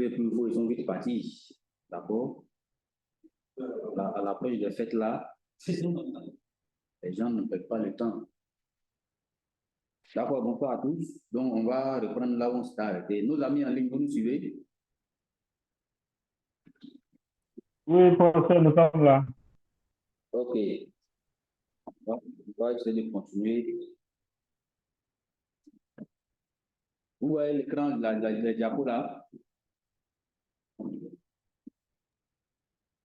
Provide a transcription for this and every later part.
puis ils sont vite partis. D'accord? À l'approche des fêtes là, les gens ne perdent pas le temps. D'accord, bonsoir à tous. Donc, on va reprendre là où on s'est arrêté. Nos amis en ligne, vous nous suivez? Oui, professeur, nous sommes là. Ok. Donc, on va essayer de continuer. Vous voyez l'écran de la diapo là?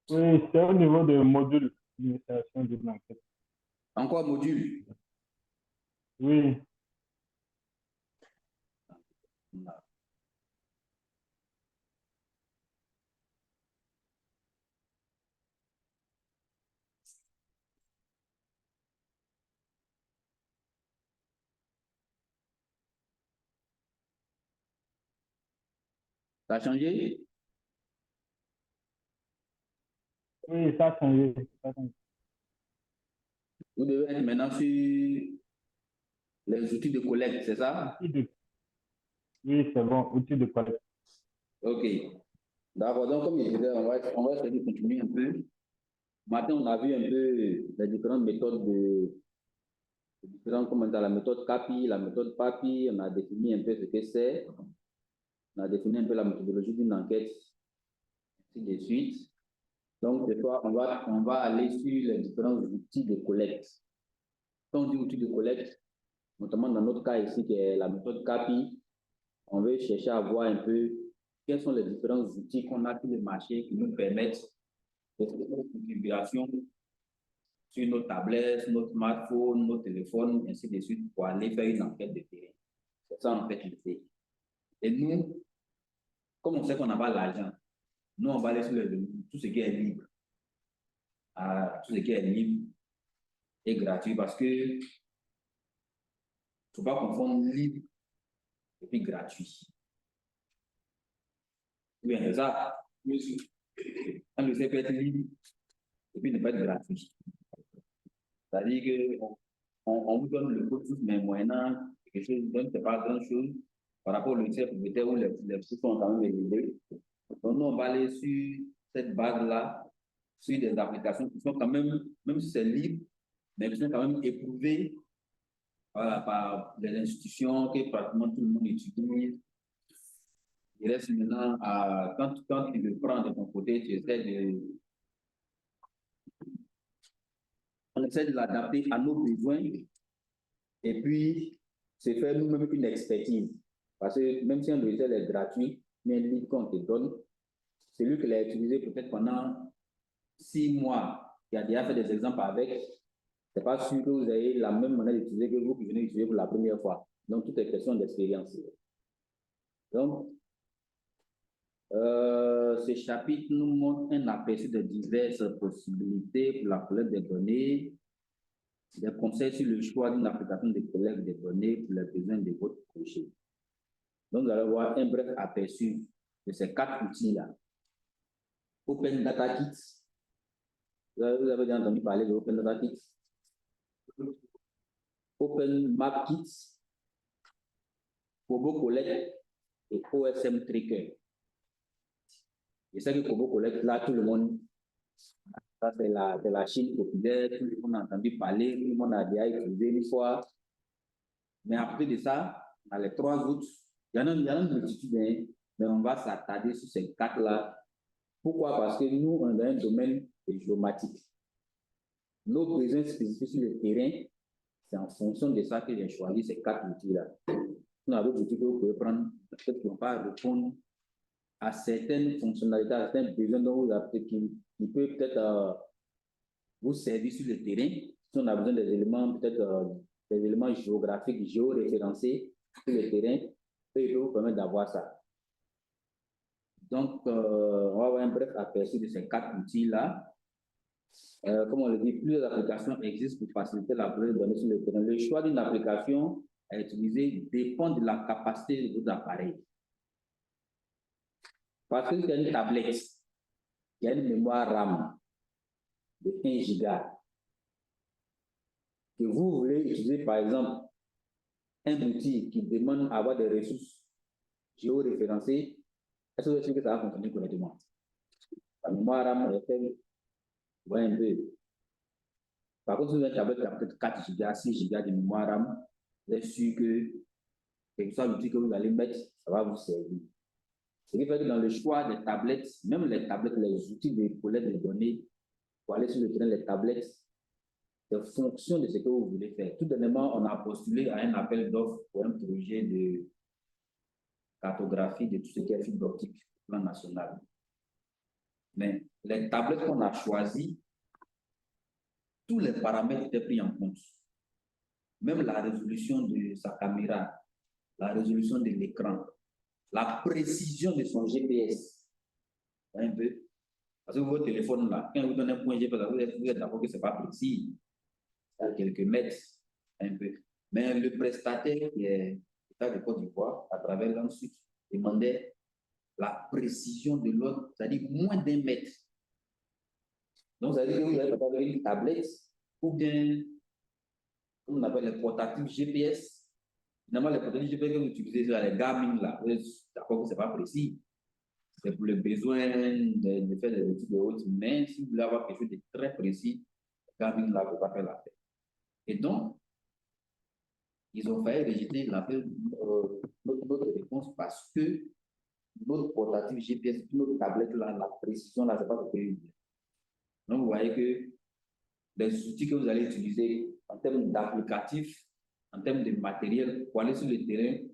Oui, c'est au niveau du module d'administration de l'enquête. Encore module. Oui. Ça a changé? Oui, ça a changé. Vous devez être maintenant sur les outils de collecte, c'est ça? Oui, c'est bon, outils de collecte. Ok. D'accord. Donc, comme je disais, on va essayer de continuer un peu. Matin, on a vu un peu les différentes méthodes comme dans la méthode CAPI, la méthode PAPI, on a défini un peu ce que c'est. On a défini un peu la méthodologie d'une enquête, ainsi de suite. Donc, ce soir, on va aller sur les différents outils de collecte. Quand on dit outils de collecte, notamment dans notre cas ici, qui est la méthode CAPI, on veut chercher à voir un peu quels sont les différents outils qu'on a sur le marché qui nous permettent de faire une configuration sur nos tablettes, nos smartphones, nos téléphones, ainsi de suite, pour aller faire une enquête de terrain. C'est ça, en fait, l'idée. Et nous, comme on sait qu'on n'a pas l'argent, nous, on va aller sur tout ce qui est libre. Tout ce qui est libre et gratuit, parce que il ne faut pas confondre libre et puis gratuit. Oui, c'est ça. On le sait peut être libre et puis ne pas être gratuit. C'est-à-dire qu'on vous donne le code, mais moyennant quelque chose, donc ce n'est pas grand-chose par rapport au logiciel propriétaire où les coûts sont quand même élevés. Donc, nous, on va aller sur cette base-là, sur des applications qui sont quand même si c'est libre, mais qui sont quand même éprouvées voilà, par les institutions que pratiquement tout le monde utilise. Il reste maintenant, quand tu le prends de ton côté, on essaie de l'adapter à nos besoins et puis c'est faire nous-mêmes une expertise. Parce que même si un logiciel est gratuit, mais un livre qu'on te donne, celui qui l'a utilisé peut-être pendant 6 mois, qui a déjà fait des exemples avec, c'est pas sûr que vous ayez la même manière d'utiliser que vous qui venez d'utiliser pour la première fois. Donc, tout est question d'expérience. Donc, ce chapitre nous montre un aperçu de diverses possibilités pour la collecte des données, des conseils sur le choix d'une application de collecte des données pour les besoins de votre projet. Donc, vous allez voir un bref aperçu de ces 4 outils-là. Open Data Kit. Vous avez déjà entendu parler de Open Data Kit. Open Map Kit, Kobo Collect et OSM Tracker. Je sais que Kobo Collect, là, tout le monde, ça c'est la Chine populaire, tout le monde a entendu parler, tout le monde a déjà utilisé une fois. Mais après de ça, dans les 3 autres, il y en a une multitude, hein, mais on va s'attarder sur ces 4-là. Pourquoi? Parce que nous, on est dans un domaine géomatique. Nos besoins spécifiques sur le terrain, c'est en fonction de ça que j'ai choisi ces 4 outils-là. On a d'autres outils que vous pouvez prendre, peut-être qui ne vont pas répondre à certaines fonctionnalités, à certains besoins dont vous avez, qui peut peut-être vous servir sur le terrain. Si on a besoin des éléments, peut-être des éléments géographiques, géoréférencés sur le terrain, il peut vous permettre d'avoir ça. Donc, on va avoir un bref aperçu de ces 4 outils-là. Comme on le dit, plusieurs applications existent pour faciliter la prise de données sur le terrain. Le choix d'une application à utiliser dépend de la capacité de vos appareils. Parce que c'est une tablette qui a une mémoire RAM de 1 giga, que vous voulez utiliser par exemple un outil qui demande d'avoir des ressources géoréférencées, Est-ce que ça va fonctionner correctement? La mémoire RAM est faible. Ouais, un peu. Par contre, si vous avez une tablette qui a peut-être 4 Go, 6 Go de mémoire RAM, vous êtes sûr que quel que soit l'outil que vous allez mettre, ça va vous servir. Ce qui fait que dans le choix des tablettes, même les tablettes, les outils de collecte de données, pour aller sur le terrain, les tablettes, c'est en fonction de ce que vous voulez faire. Tout dernièrement, on a postulé à un appel d'offres pour un projet de cartographie de tout ce qui est fibre optique au plan national. Mais les tablettes qu'on a choisies, tous les paramètres étaient pris en compte. Même la résolution de sa caméra, la résolution de l'écran, la précision de son GPS. Un peu. Parce que votre téléphone là, quand vous donnez un point GPS, vous êtes d'accord que ce n'est pas précis. À quelques mètres, un peu. Mais le prestataire qui est l'État de Côte d'Ivoire, à travers l'ensuite, demandait la précision de l'autre, c'est-à-dire moins d'1 mètre. Donc, ça veut dire que vous avez pas une tablette ou bien, comme on appelle les portatifs GPS. Finalement, les portatifs GPS que vous utilisez sur les Garmin, là, vous êtes d'accord que ce n'est pas précis. C'est pour le besoin de faire des études de haute, mais si vous voulez avoir quelque chose de très précis, Garmin, là, ne peut pas faire l'affaire. Et donc, ils ont failli rejeter notre réponse parce que notre portatif GPS, notre tablette, là, la précision, là, c'est pas ce que je. Donc, vous voyez que les outils que vous allez utiliser en termes d'applicatifs, en termes de matériel, pour aller sur le terrain,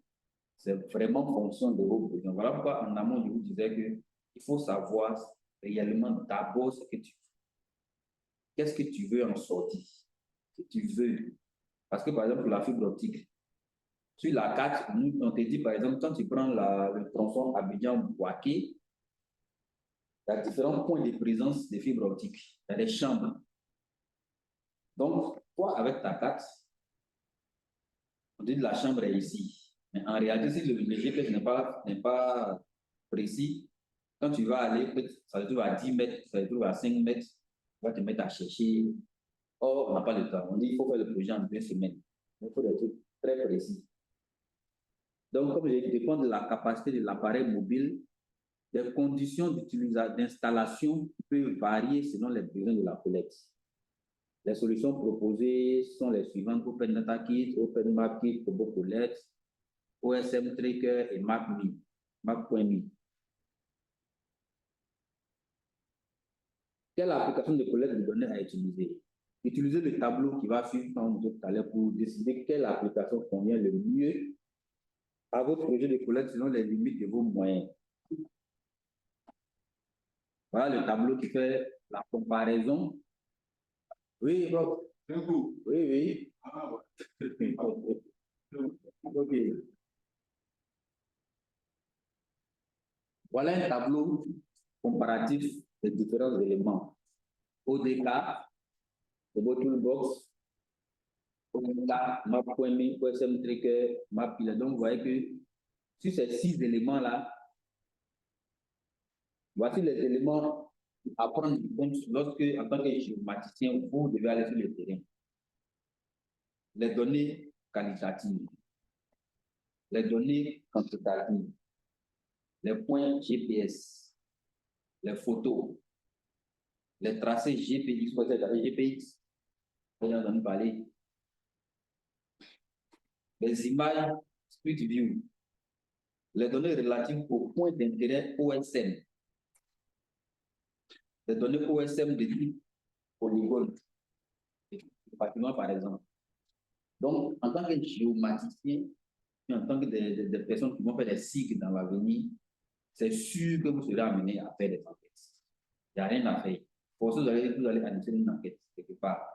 c'est vraiment en fonction de vos besoins. Voilà pourquoi en amont, je vous disais qu'il faut savoir réellement d'abord ce que tu veux. Qu'est-ce que tu veux en sortie? Ce que tu veux. Parce que, par exemple, la fibre optique, sur la carte, on te dit, par exemple, quand tu prends le tronçon Abidjan-Bouaké, il y a différents points de présence des fibres optiques. Il y a des chambres. Donc, toi, avec ta carte, on dit que la chambre est ici. Mais en réalité, si le GPS n'est pas précis, quand tu vas aller, ça se trouve à 10 mètres, ça se trouve à 5 mètres, tu vas te mettre à chercher. Or, on n'a pas le temps. On dit qu'il faut faire le projet en 2 semaines. Il faut des trucs très précis. Donc, comme je dépend de la capacité de l'appareil mobile, les conditions d'installation peuvent varier selon les besoins de la collecte. Les solutions proposées sont les suivantes: Open Data Kit, Open Map Kit, Kobo Collect, OSM Tracker et Map.me. Quelle application de collecte de données à utiliser? Utilisez le tableau qui va suivre tout à l'heure pour décider quelle application convient le mieux à votre projet de collecte selon les limites de vos moyens. Voilà le tableau qui fait la comparaison. Oui, Rob. Oui, oui. Ah, ouais. OK. Voilà un tableau comparatif des différents éléments. ODK, Kobo Toolbox, ODK, Map.me, OSM Tracker, Map.me. Donc, vous voyez que sur ces 6 éléments-là, voici les éléments à prendre en compte lorsque, en tant que géomaticien, vous devez aller sur le terrain. Les données qualitatives, les données quantitatives, les points GPS, les photos, les tracés GPX, vous avez GPX, on en a parlé, les images Split View, les données relatives aux points d'intérêt OSM, les données OSM de type polygone, bâtiment par exemple. Donc, en tant que géomaticien, en tant que des personnes qui vont faire des cycles dans l'avenir, c'est sûr que vous serez amené à faire des enquêtes. Il n'y a rien à faire. Pour ça, vous allez annoncer une enquête quelque part.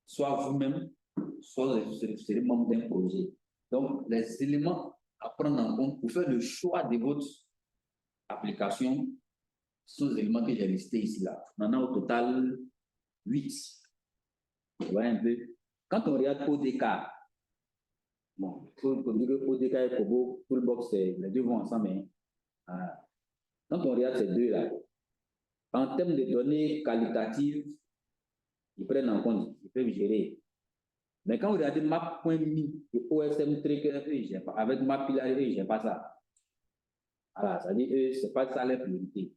Soit vous-même, soit vous serez membre d'un projet. Donc, les éléments à prendre en compte pour faire le choix de votre application sont les éléments que j'ai listés ici. Là. On en a au total 8. Vous voyez un peu. Quand on regarde ODK, bon, ODK et Kobo, Toolbox, les deux vont ensemble. Hein. Quand on regarde ces deux-là, en termes de données qualitatives, ils prennent en compte, ils peuvent gérer. Mais quand vous regardez Map.me et OSM Tracker, avec Mapillary, je n'ai pas ça. Voilà, ça dit eux, c'est pas ça leur priorité.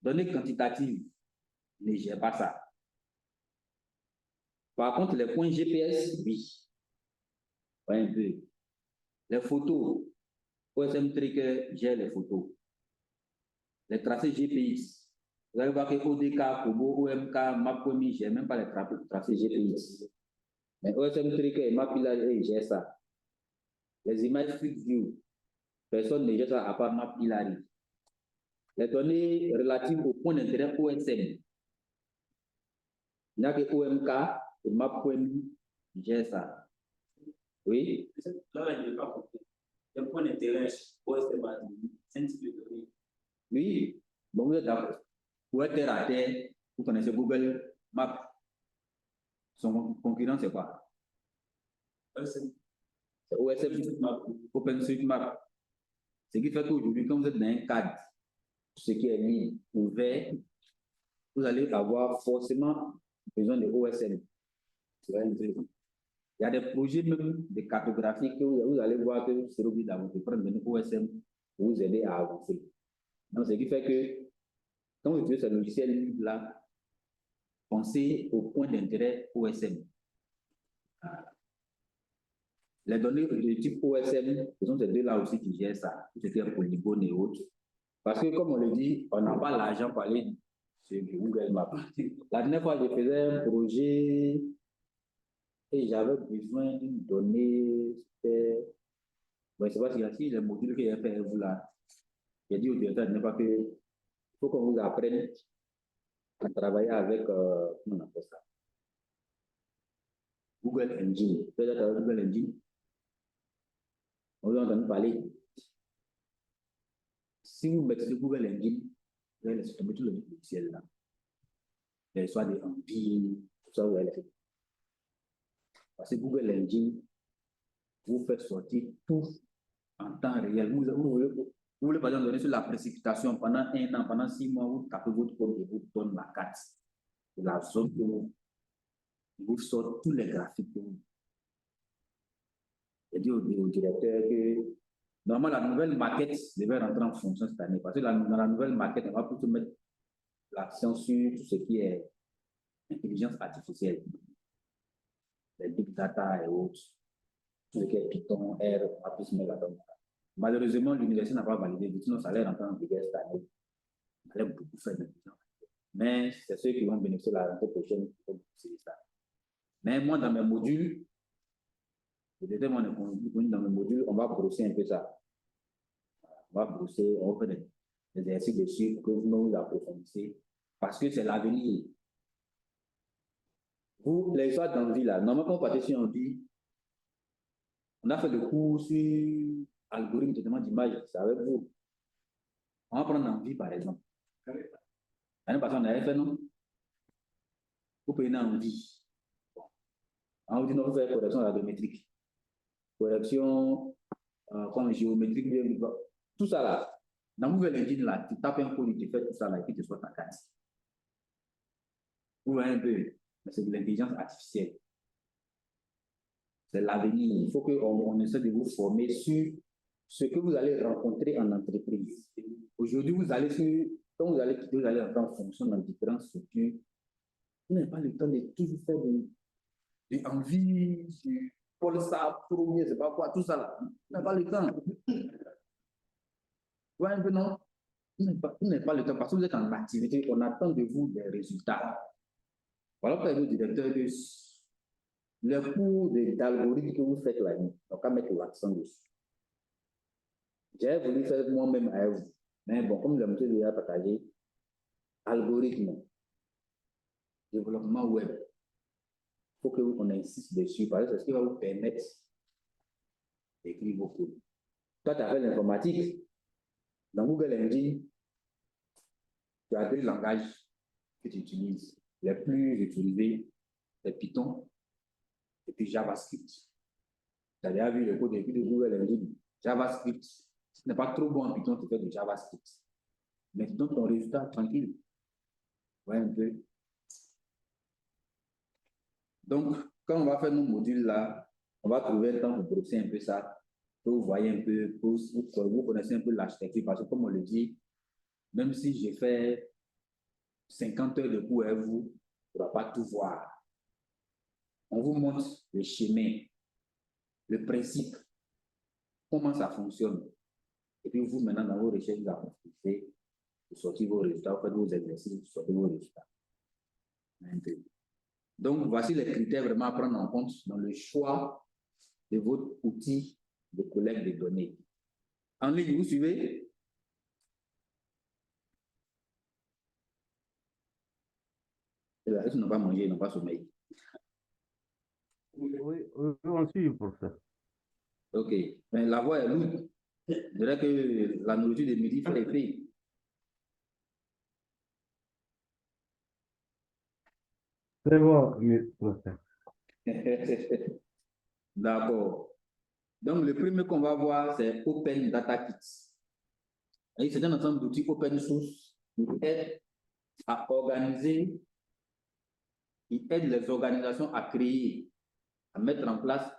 Données quantitatives, ne gèrent pas ça. Par contre, les points GPS, oui. Ouais, un peu. Les photos, OSM Tracker gère les photos. Les tracés GPX. Vous allez voir que ODK, Kobo, OMK, MapComi, je n'ai même pas les tracés GPX. Mais OSM Tracker et MapILARI, ils gèrent ça. Les images Street View, personne ne gère ça à part MapILARI. Les données relatives au point d'intérêt OSM. Il n'y a que OMK et MapComi qui gèrent ça. Oui? Là, je n'ai pas compris. Le point d'intérêt OSM, c'est un type de données. Oui. Bon, vous êtes d'accord. Pour être terre à terre, vous connaissez Google Maps. Son concurrent, c'est quoi? OSM. C'est OSM, OpenStreetMap. Ce qui fait qu'aujourd'hui, quand vous êtes dans un cadre, ce qui est mis ouvert, vous allez avoir forcément besoin de OSM. Il y a des projets même de cartographie que vous allez voir que c'est obligé d'avoir de prendre un OSM pour vous aider à avancer. Donc, ce qui fait que quand vous utilisez ce logiciel-là, pensez au point d'intérêt OSM. Les données de type OSM, ce sont ces deux-là aussi qui gèrent ça, tout ce qui est polygone et autres. Parce que, comme on le dit, on n'a pas l'argent pour aller sur Google Maps. La dernière fois, je faisais un projet et j'avais besoin d'une donnée. Bon, je ne sais pas si les modules que j'ai fait vous là. J'ai dit au directeur, il faut qu'on vous apprenne à travailler avec, comment on appelle ça? Google Engine. Peut-être avec Google Engine. On vous a entendu parler. Si vous mettez Google Engine, vous allez laisser tomber tout le logiciel là. Soit des envies, tout ça, vous allez faire. Parce que Google Engine vous fait sortir tout en temps réel. Vous voulez par exemple donner sur la précipitation pendant 1 an, pendant 6 mois, vous tapez votre code et vous donne la carte de la zone que vous sort tous les graphiques que vous. J'ai dit au directeur que normalement la nouvelle maquette devait rentrer en fonction cette année parce que dans la nouvelle maquette, on va plutôt mettre l'accent sur tout ce qui est intelligence artificielle, les big data et autres, tout ce qui est Python, R, on va plus mettre là-dedans. Malheureusement, l'université n'a pas validé, sinon ça allait rentrer en vigueur cette année. On allait beaucoup faire de temps. Mais c'est ceux qui vont bénéficier de la rentrée prochaine qui vont bénéficier de ça. Mais moi, dans mes modules, dans mes modules, on va brosser un peu ça. On va brosser, on va faire des exercices dessus pour que vous approfondissez. Parce que c'est l'avenir. Vous, les histoires d'envie là, normalement, quand on partait sur envie, on a fait le cours sur algorithme de traitement d'image, c'est avec vous. On va prendre envie, par exemple. L'année passée, on avait fait, non? Vous prenez envie. On vous dit, non, vous faites correction radiométrique. Correction comme géométrique, tout ça là. Dans Google Engine là, tu tapes un code, tu fais tout ça là, et puis tu sois ta carte. Vous voyez un peu, c'est de l'intelligence artificielle. C'est l'avenir. Il faut qu'on essaie de vous former sur ce que vous allez rencontrer en entreprise. Aujourd'hui, quand vous allez quitter, vous allez entrer en fonction dans différentes structures. Vous n'avez pas le temps de toujours faire de envie, du Paul Sap, premier, c'est pas quoi, tout ça là. Vous n'avez pas le temps. Vous voyez un peu, non? Vous n'avez pas le temps parce que vous êtes en activité, on attend de vous des résultats. Voilà pourquoi le directeur de le cours d'algorithme que vous faites là, donc à mettre l'accent dessus. J'ai voulu faire moi-même à vous, mais bon, comme le monsieur déjà partagé, algorithme, développement web, il faut qu'on insiste dessus parce que c'est ce qui va vous permettre d'écrire vos codes. Toi, tu as fait l'informatique, dans Google Engine, tu as 2 langages que tu utilises. Les plus utilisés, c'est Python et puis JavaScript. Tu as déjà vu le code de Google Engine. JavaScript, si tu n'es pas trop bon en Python, tu fais du JavaScript. Mais tu donnes ton résultat tranquille. Ouais, un peu. Donc, quand on va faire nos modules là, on va trouver un temps pour brosser un peu ça. vous voyez un peu, vous connaissez un peu l'architecture, parce que comme on le dit, même si j'ai fait 50 heures de cours avec vous, on ne va pas tout voir. On vous montre le chemin, le principe, comment ça fonctionne. Et puis vous, maintenant, dans vos recherches, vous approfondissez, vous sortez vos résultats, vous faites vos exercices, vous sortez vos résultats. Donc, voici les critères vraiment à prendre en compte dans le choix de votre outil de collecte de données. En ligne, vous suivez? Ils n'ont pas mangé, ils n'ont pas sommeil. Oui, on suit pour ça. Ok, mais la voix est lourde. Je dirais que la nourriture de midi fait effet. C'est bon, professeur. D'accord. Donc, le premier qu'on va voir, c'est Open Data Kit. C'est un ensemble d'outils open source qui aident à organiser, qui aident les organisations à créer, à mettre en place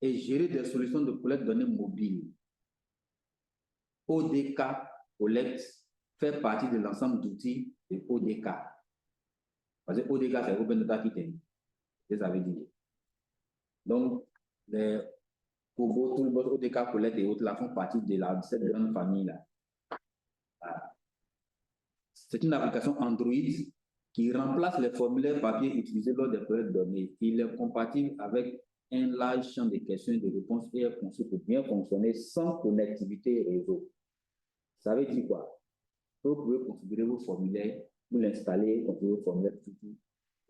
et gérer des solutions de collecte de données mobiles. ODK Collect fait partie de l'ensemble d'outils de ODK. Parce que ODK, c'est Open Data Kit, vous avez dit. Donc, les Kobo, Toolbox, ODK Collect et autres là font partie de cette grande famille-là. C'est une application Android qui remplace les formulaires papier utilisés lors des collectes de données. Il est compatible avec un large champ de questions et de réponses et est conçu pour bien fonctionner sans connectivité réseau. Ça veut dire quoi? Vous pouvez configurer vos formulaires, vous l'installez, configurer vos formulaires,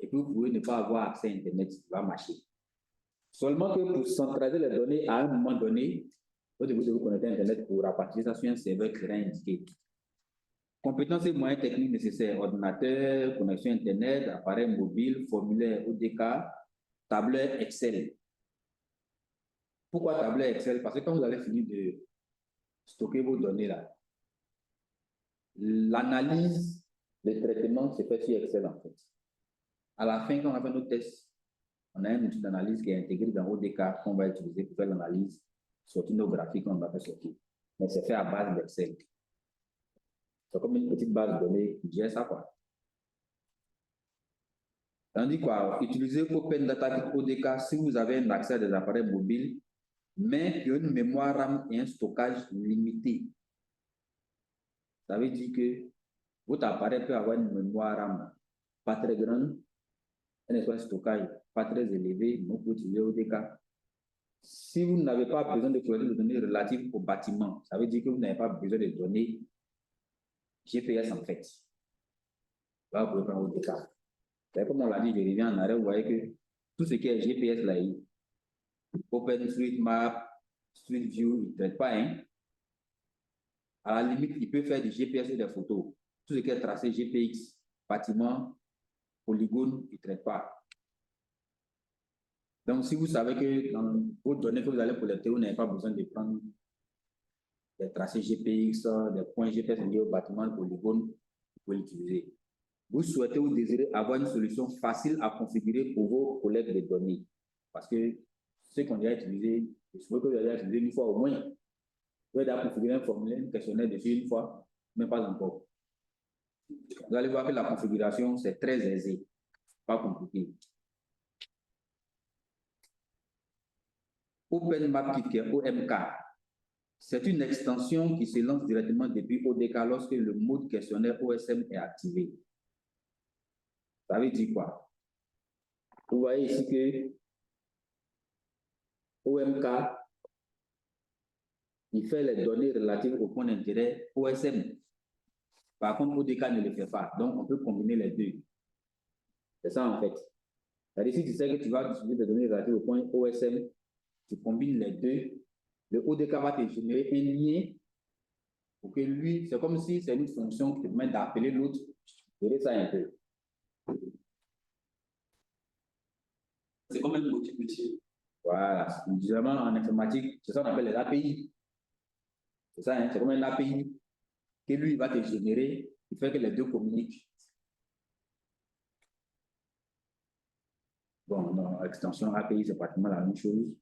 et puis vous pouvez ne pas avoir accès à Internet, ça va marcher. Seulement que pour centraliser les données à un moment donné, vous devez vous connecter à Internet pour rapatrier ça sur un serveur qui sera indiqué. Compétences et moyens techniques nécessaires, ordinateur, connexion Internet, appareil mobile, formulaire ODK, tableur Excel. Pourquoi tableur Excel? Parce que quand vous allez finir de stocker vos données là, l'analyse, le traitement se fait sur Excel en fait. À la fin, quand on a fait nos tests, on a un outil d'analyse qui est intégré dans ODK qu'on va utiliser pour faire l'analyse, sortir nos graphiques qu'on va faire sortir. Mais c'est fait à base d'Excel. C'est comme une petite base de données qui gère ça, quoi. Tandis quoi, utilisez Open Data Kit ODK si vous avez un accès à des appareils mobiles, mais qui ont une mémoire RAM et un stockage limité. Ça veut dire que votre appareil peut avoir une mémoire RAM pas très grande, un espace de stockage pas très élevé, donc vous utilisez ODK. Si vous n'avez pas besoin de collecter des données relatives au bâtiment, ça veut dire que vous n'avez pas besoin de données GPS en fait. Là, vous pouvez prendre ODK. Comme on l'a dit, je reviens en arrière, vous voyez que tout ce qui est GPS là, OpenStreetMap, Street View, il ne traite pas. Hein? À la limite, il peut faire du GPS et des photos. Tout ce qui est tracé GPX, bâtiment, polygone, il ne traite pas. Donc, si vous savez que dans vos données que vous allez collecter, vous n'avez pas besoin de prendre des tracés GPX, des points GPS liés au bâtiment, polygone, vous pouvez l'utiliser. Vous souhaitez ou désirez avoir une solution facile à configurer pour vos collectes de données. Parce que ceux qu'on a utilisé, je suppose que vous avez utilisé une fois au moins. Vous allez configurer un formulaire, un questionnaire dessus une fois, mais pas encore. Vous allez voir que la configuration, c'est très aisé, pas compliqué. OpenMapKit, qui est OMK, c'est une extension qui se lance directement depuis ODK lorsque le mode questionnaire OSM est activé. Ça veut dire quoi? Vous voyez ici que OMK, il fait les données relatives au point d'intérêt OSM. Par contre, ODK ne le fait pas. Donc, on peut combiner les deux. C'est ça en fait. C'est-à-dire, si tu sais que tu vas utiliser des données relatives au point OSM, tu combines les deux, le ODK va te générer un lien pour que lui, c'est comme si c'est une fonction qui te permet d'appeler l'autre. Je verrai ça un peu. C'est comme un outil. Voilà. Généralement, en informatique, c'est ça qu'on appelle les API. C'est ça, hein? C'est comme un API que lui, il va te générer, il fait que les deux communiquent. Bon, non, extension API, c'est pratiquement la même chose.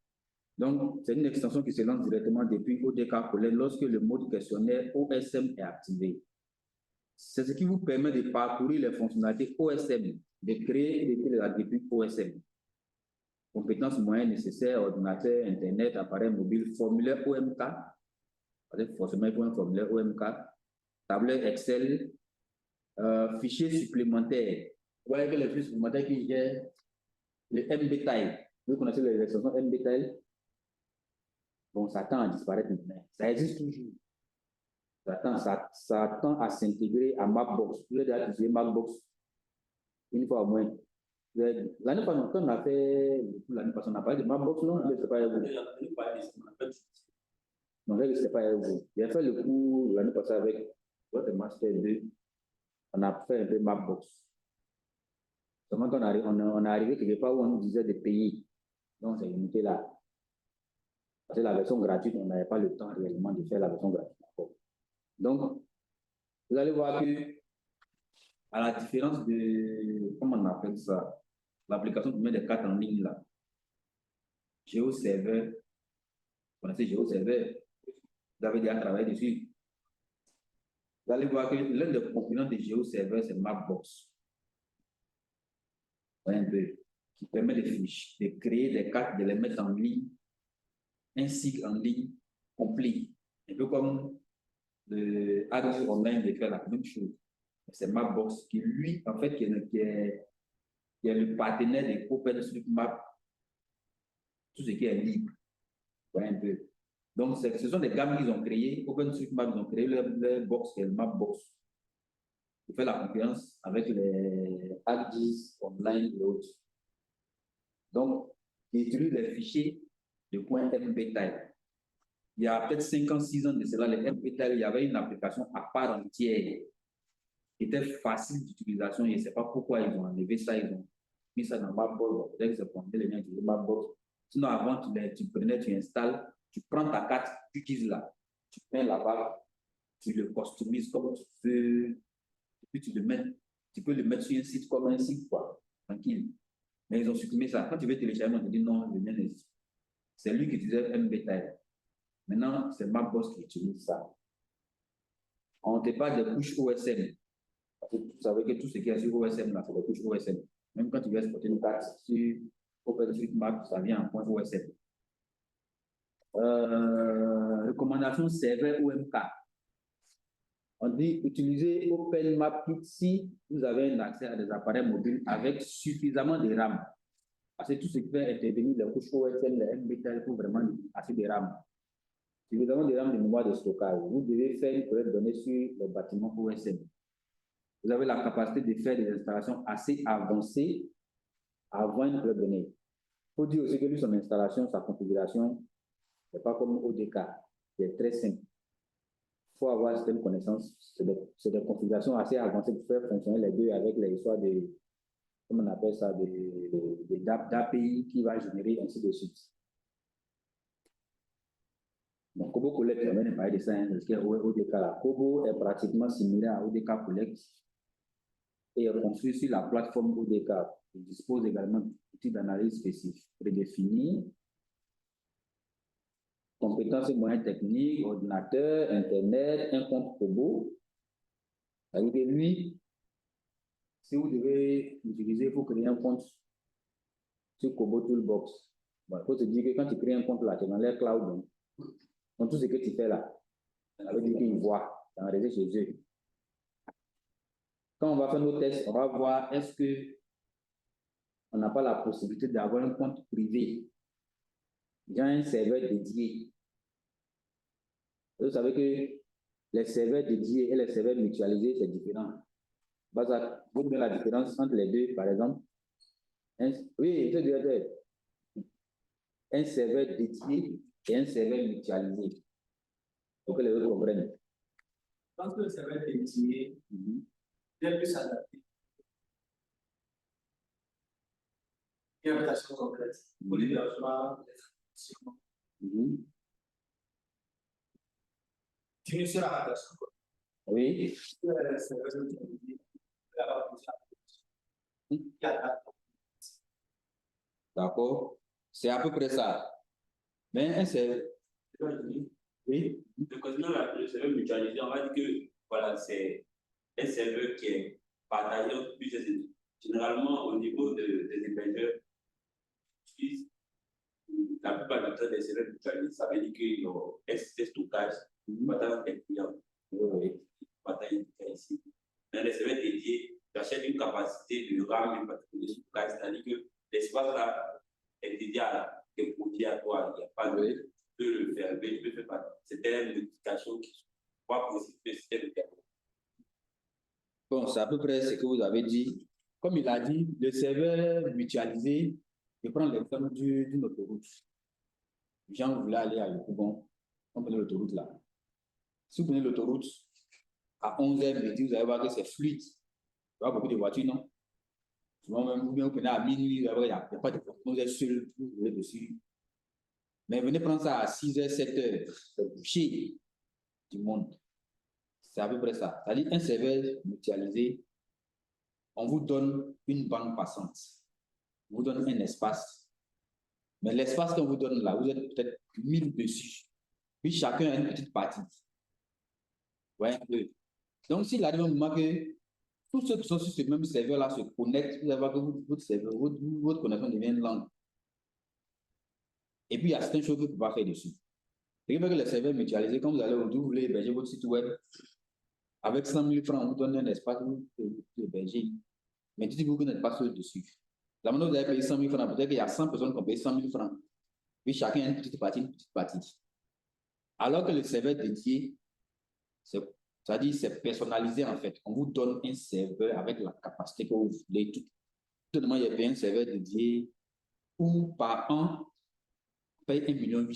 Donc, c'est une extension qui se lance directement depuis ODK Collect lorsque le mode questionnaire OSM est activé. C'est ce qui vous permet de parcourir les fonctionnalités OSM, de créer et d'écrire les attributs OSM. Compétences moyennes nécessaires, ordinateur, Internet, appareil mobile, formulaire OMK, forcément il faut un formulaire OMK, tableur Excel, fichiers supplémentaires. Vous voyez que les fichiers supplémentaires qui gèrent le MBTIL. Vous connaissez les extensions MBTIL? Bon, ça tend à disparaître maintenant. Ça existe toujours. Ça tend à s'intégrer à Mapbox. Vous avez déjà utilisé Mapbox une fois au moins. L'année passée, quand on a fait, l'année passée, on a parlé de Mapbox, non? Je ne sais pas avec vous. Non, je ne sais pas avec vous. J'ai fait le cours l'année passée avec votre Master 2. On a fait un peu Mapbox. Seulement qu'on on est arrivé quelque part où on nous disait de payer. Donc, c'est limité là. Parce que la version gratuite, on n'avait pas le temps réellement de faire la version gratuite. Donc, vous allez voir que, à la différence de, comment on appelle ça, l'application qui met des cartes en ligne là, GeoServer, vous connaissez GeoServer, vous avez déjà travaillé dessus. Vous allez voir que l'un des concurrents de GeoServer, c'est Mapbox. Un peu, qui permet de créer des cartes, de les mettre en ligne, un cycle en ligne complet. Un peu comme le Adobe Online de faire la même chose. C'est Mapbox qui, lui, en fait, qui est le partenaire de OpenStreetMap, tout ce qui est libre. Ouais, un peu. Donc, ce sont des gammes qu'ils ont créées. OpenStreetMap, ils ont créé leur box, qui est le Mapbox. Il fait la concurrence avec les ArcGIS Online et autres. Donc, il utilise les fichiers de .mbtile. Il y a peut-être 5 ans, 6 ans de cela, les mbtile, il y avait une application à part entière qui était facile d'utilisation. Je ne sais pas pourquoi ils ont enlevé ça, ils ont mis ça dans Mapbox. Peut-être que c'est pour enlever les liens de Mapbox. Sinon, avant, tu prenais, tu installes, tu prends ta carte, tu utilises là, tu mets là-bas, tu le customises comme tu veux, et puis tu peux le mettre sur un site comme un site, quoi, tranquille. Mais ils ont supprimé ça. Quand tu veux télécharger, on te dit non, le lien existe. C'est lui qui utilisait MBTIL. Maintenant, c'est Mapbox qui utilise ça. On ne te parle de couches OSM. Parce que vous savez que tout ce qui est sur OSM, là, c'est des couches OSM. Même quand tu veux exporter une carte sur OpenStreetMap, ça vient en point OSM. Recommandation serveur OMK. On dit utiliser OpenMapKit si vous avez un accès à des appareils mobiles avec suffisamment de RAM. Parce que tout ce qui fait intervenir les couches OSM, les MBTIL, il faut vraiment assez de RAM. Suffisamment de RAM de mémoire de stockage. Vous devez faire une collecte de données sur les bâtiments OSM. Vous avez la capacité de faire des installations assez avancées avant une collecte de données. Il faut dire aussi que lui, son installation, sa configuration, ce n'est pas comme ODK, c'est très simple. Il faut avoir certaines connaissances, c'est des configurations assez avancées pour faire fonctionner les deux avec les histoires de, comment on appelle ça, d'API qui va générer ainsi de suite. Donc, Kobo Collect, on va parler de ça, parce que ODK, là, Kobo est pratiquement similaire à ODK Collect et est construit sur la plateforme ODK. Il dispose également d'outils d'analyse spécifiques prédéfinis, compétences et moyens techniques, ordinateur, Internet, un compte Kobo. C'est-à-dire que lui, si vous devez l'utiliser, il faut créer un compte sur Kobo Toolbox. Bon, il faut se dire que quand tu crées un compte là, tu es dans l'air cloud. Donc, tout ce que tu fais là, ça veut dire qu'ils voient, c'est enregistré chez eux. Quand on va faire nos tests, on va voir est-ce qu'on n'a pas la possibilité d'avoir un compte privé. Il y a un serveur dédié. Vous savez que les serveurs dédiés et les serveurs mutualisés, c'est différent. Vous voyez la différence entre les deux, par exemple. Oui, c'est directeur. Un serveur dédié et un serveur mutualisé. Pour que les autres comprennent. Quand le serveur dédié, bien plus adapté. Une invitation complète pour l'hébergement des informations. Tu ne seras pas d'accord. Oui. D'accord. C'est à peu près ça. Mais un serveur, oui, Concernant le serveur mutualisé, on va dire que voilà, c'est un serveur qui est partagé entre plusieurs équipes. Généralement, au niveau des hébergeurs, la plupart du temps, des serveurs mutualisés, ça veut dire qu'ils ont un stockage, partagent des clients, partagent des clients ici. Dans les serveurs dédiés, j'achète une capacité de RAM de stockage, c'est-à-dire que l'espace là est dédié à des produits à toi. Il n'y a pas de le faire, mais je peux faire pas. C'était une modification qui n'est pas possible de système de faire. Bon, c'est à peu près ce que vous avez dit. Comme il a dit, le serveur mutualisé, je prends l'exemple d'une autoroute. Les gens voulaient aller à Yopougon, on prenait l'autoroute là. Si vous prenez l'autoroute, à 11h midi, vous allez voir que c'est fluide. Il y a beaucoup de voitures, non? Souvent, même vous prenez à minuit, il n'y a pas de voiture, vous êtes seul, vous êtes dessus. Mais venez prendre ça à 6h, 7h, c'est bouché du monde. C'est à peu près ça. C'est-à-dire un serveur mutualisé, on vous donne une bande passante. On vous donne un espace. Mais l'espace qu'on vous donne là, vous êtes peut-être 1000 dessus. Puis chacun a une petite partie. Ouais, un peu. Donc, s'il arrive un moment que tous ceux qui sont sur ce même serveur-là se connectent, vous allez voir que votre connexion devient lente. Et puis, il y a certaines choses que vous ne pouvez pas faire dessus. Ce qui fait que les serveurs mutualisés, quand vous allez aujourd'hui, vous voulez héberger votre site web, avec 100 000 francs, on vous donne un espace où vous héberger. Mais dites-vous que vous n'êtes pas seul dessus. La manière dont vous avez payé 100 000 francs, peut-être qu'il y a 100 personnes qui ont payé 100 000 francs. Puis chacun a une petite partie, une petite partie. Alors que le serveur dédié, c'est-à-dire c'est personnalisé en fait. On vous donne un serveur avec la capacité que vous voulez. Tout le monde a payé un serveur dédié ou par an, on paye 1,8 million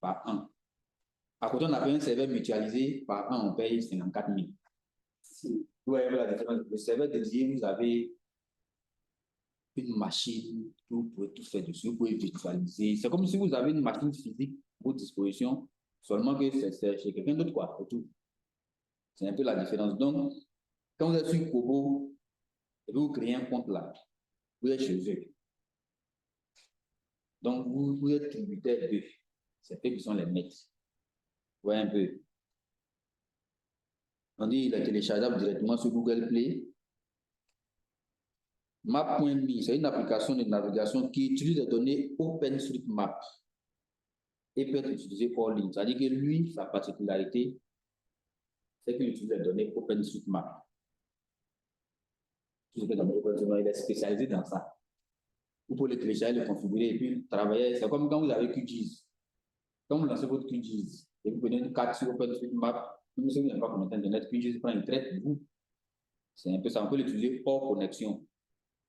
par an. À côté, on a payé un serveur mutualisé, par an, on paye 54 000. Vous voyez la différence. Le serveur dédié, vous avez une machine, vous pouvez tout faire dessus, vous pouvez virtualiser. C'est comme si vous avez une machine physique à votre disposition, seulement que c'est chez quelqu'un d'autre, quoi, c'est tout. C'est un peu la différence. Donc, quand vous êtes sur Kobo, et vous créez un compte là, vous êtes chez eux. Donc, vous êtes tributaire d'eux. C'est eux qui sont les maîtres. Vous voyez un peu. On dit qu'il est téléchargeable directement sur Google Play. Map.me, c'est une application de navigation qui utilise les données OpenStreetMap et peut être utilisée hors ligne. C'est-à-dire que lui, sa particularité, c'est qu'il utilise les données OpenStreetMap. Il est spécialisé dans ça. Vous pouvez le télécharger, le configurer et puis travailler. C'est comme quand vous avez QGIS. Quand vous lancez votre QGIS et vous prenez une carte sur OpenStreetMap, même si vous n'avez pas connecté Internet, QGIS prend une traite de vous. C'est un peu ça. On peut l'utiliser hors connexion.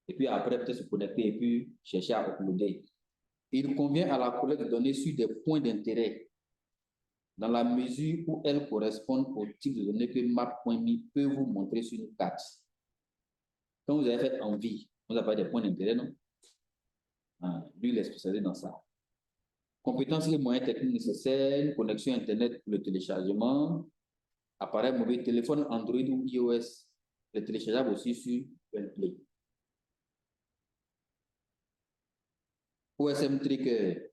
Et puis après, peut-être se connecter et puis chercher à uploader. Il convient à la collecte de données sur des points d'intérêt dans la mesure où elles correspondent au type de données que Map.me peut vous montrer sur une carte. Quand vous avez fait envie, vous n'avez pas des points d'intérêt, non? Lui, il est spécialisé dans ça. Compétences et moyens techniques nécessaires, une connexion Internet pour le téléchargement, appareil mobile, téléphone Android ou iOS, le téléchargeable aussi sur Google Play. OSM Tracker,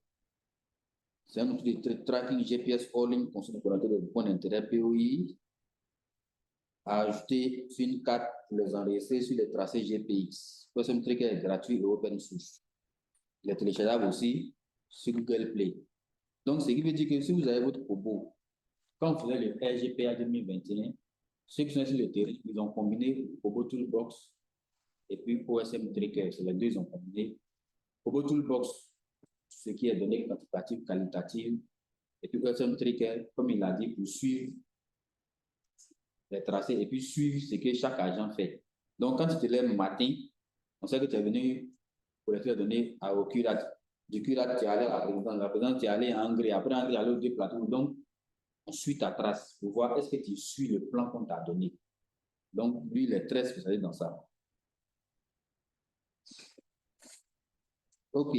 c'est un outil de tracking GPS all-in concernant le point d'intérêt POI, à ajouter sur une carte pour les enregistrer sur les tracés GPX. OSM Tracker est gratuit et open source. Il est téléchargeable aussi sur Google Play. Donc, ce qui veut dire que si vous avez votre Kobo, quand vous faisiez le RGPA 2021, ceux qui sont sur le terrain, ils ont combiné Kobo Toolbox et puis OSM Tracker. C'est les deux, ils ont combiné. Kobo Toolbox, ce qui est donné quantitatif, qualitatif, et puis OSM Tracker, comme il a dit, pour suivre les tracés et puis suivre ce que chaque agent fait. Donc, quand tu te lèves le matin, on sait que tu es venu collecter les données au CURAT. Du CURAT, tu es allé à la présidence, tu es allé à Angers, après Angers, tu es allé aux deux plateaux. Donc, on suit ta trace pour voir est-ce que tu suis le plan qu'on t'a donné. Donc, lui, il est très spécialisé dans ça. OK.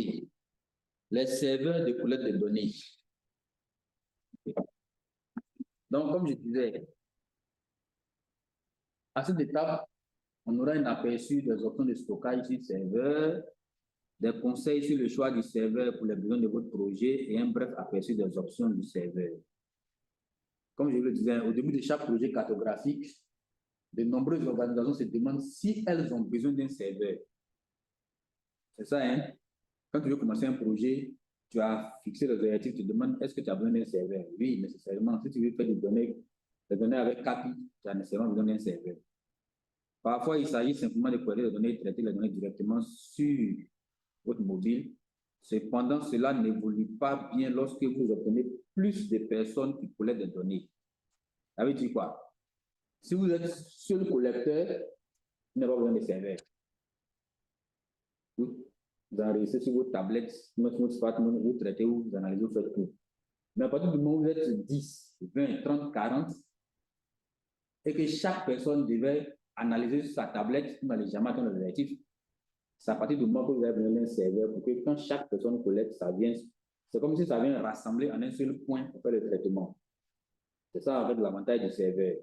Les serveurs de collecte de données. Donc, comme je disais, à cette étape, on aura un aperçu des options de stockage sur serveur, des conseils sur le choix du serveur pour les besoins de votre projet et un bref aperçu des options du serveur. Comme je le disais, au début de chaque projet cartographique, de nombreuses organisations se demandent si elles ont besoin d'un serveur. C'est ça, hein? Quand tu veux commencer un projet, tu as fixé les objectifs, tu te demandes est-ce que tu as besoin d'un serveur? Oui, nécessairement. Si tu veux faire des données avec CAPI, tu as nécessairement besoin d'un serveur. Parfois, il s'agit simplement de collecter les données et traiter les données directement sur votre mobile. Cependant, cela n'évolue pas bien lorsque vous obtenez plus de personnes qui collectent des données. Ça veut dire quoi? Si vous êtes seul collecteur, vous n'avez pas besoin de serveur. Vous enregistrez sur vos tablettes, sur votre smartphone, vous traitez, vous analysez, vous faites tout. Mais à partir du moment où vous êtes 10, 20, 30, 40, et que chaque personne devait analyser sur sa tablette, dans les jamais atteint l'objectif, c'est à partir du moment où vous avez besoin d'un serveur pour que quand chaque personne collecte, ça vient, c'est comme si ça vient rassembler en un seul point pour faire le traitement. C'est ça en fait l'avantage du serveur.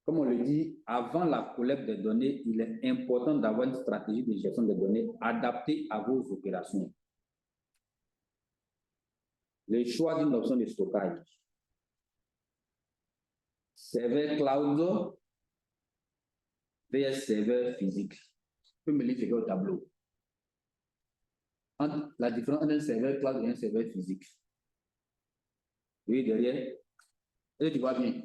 Comme on le dit, avant la collecte des données, il est important d'avoir une stratégie de gestion des données adaptée à vos opérations. Le choix d'une option de stockage. Serveur cloud vs serveur physique. Tu peux me lire au tableau. La différence entre un serveur cloud et un serveur physique. Oui, derrière. Est-ce que tu vois bien?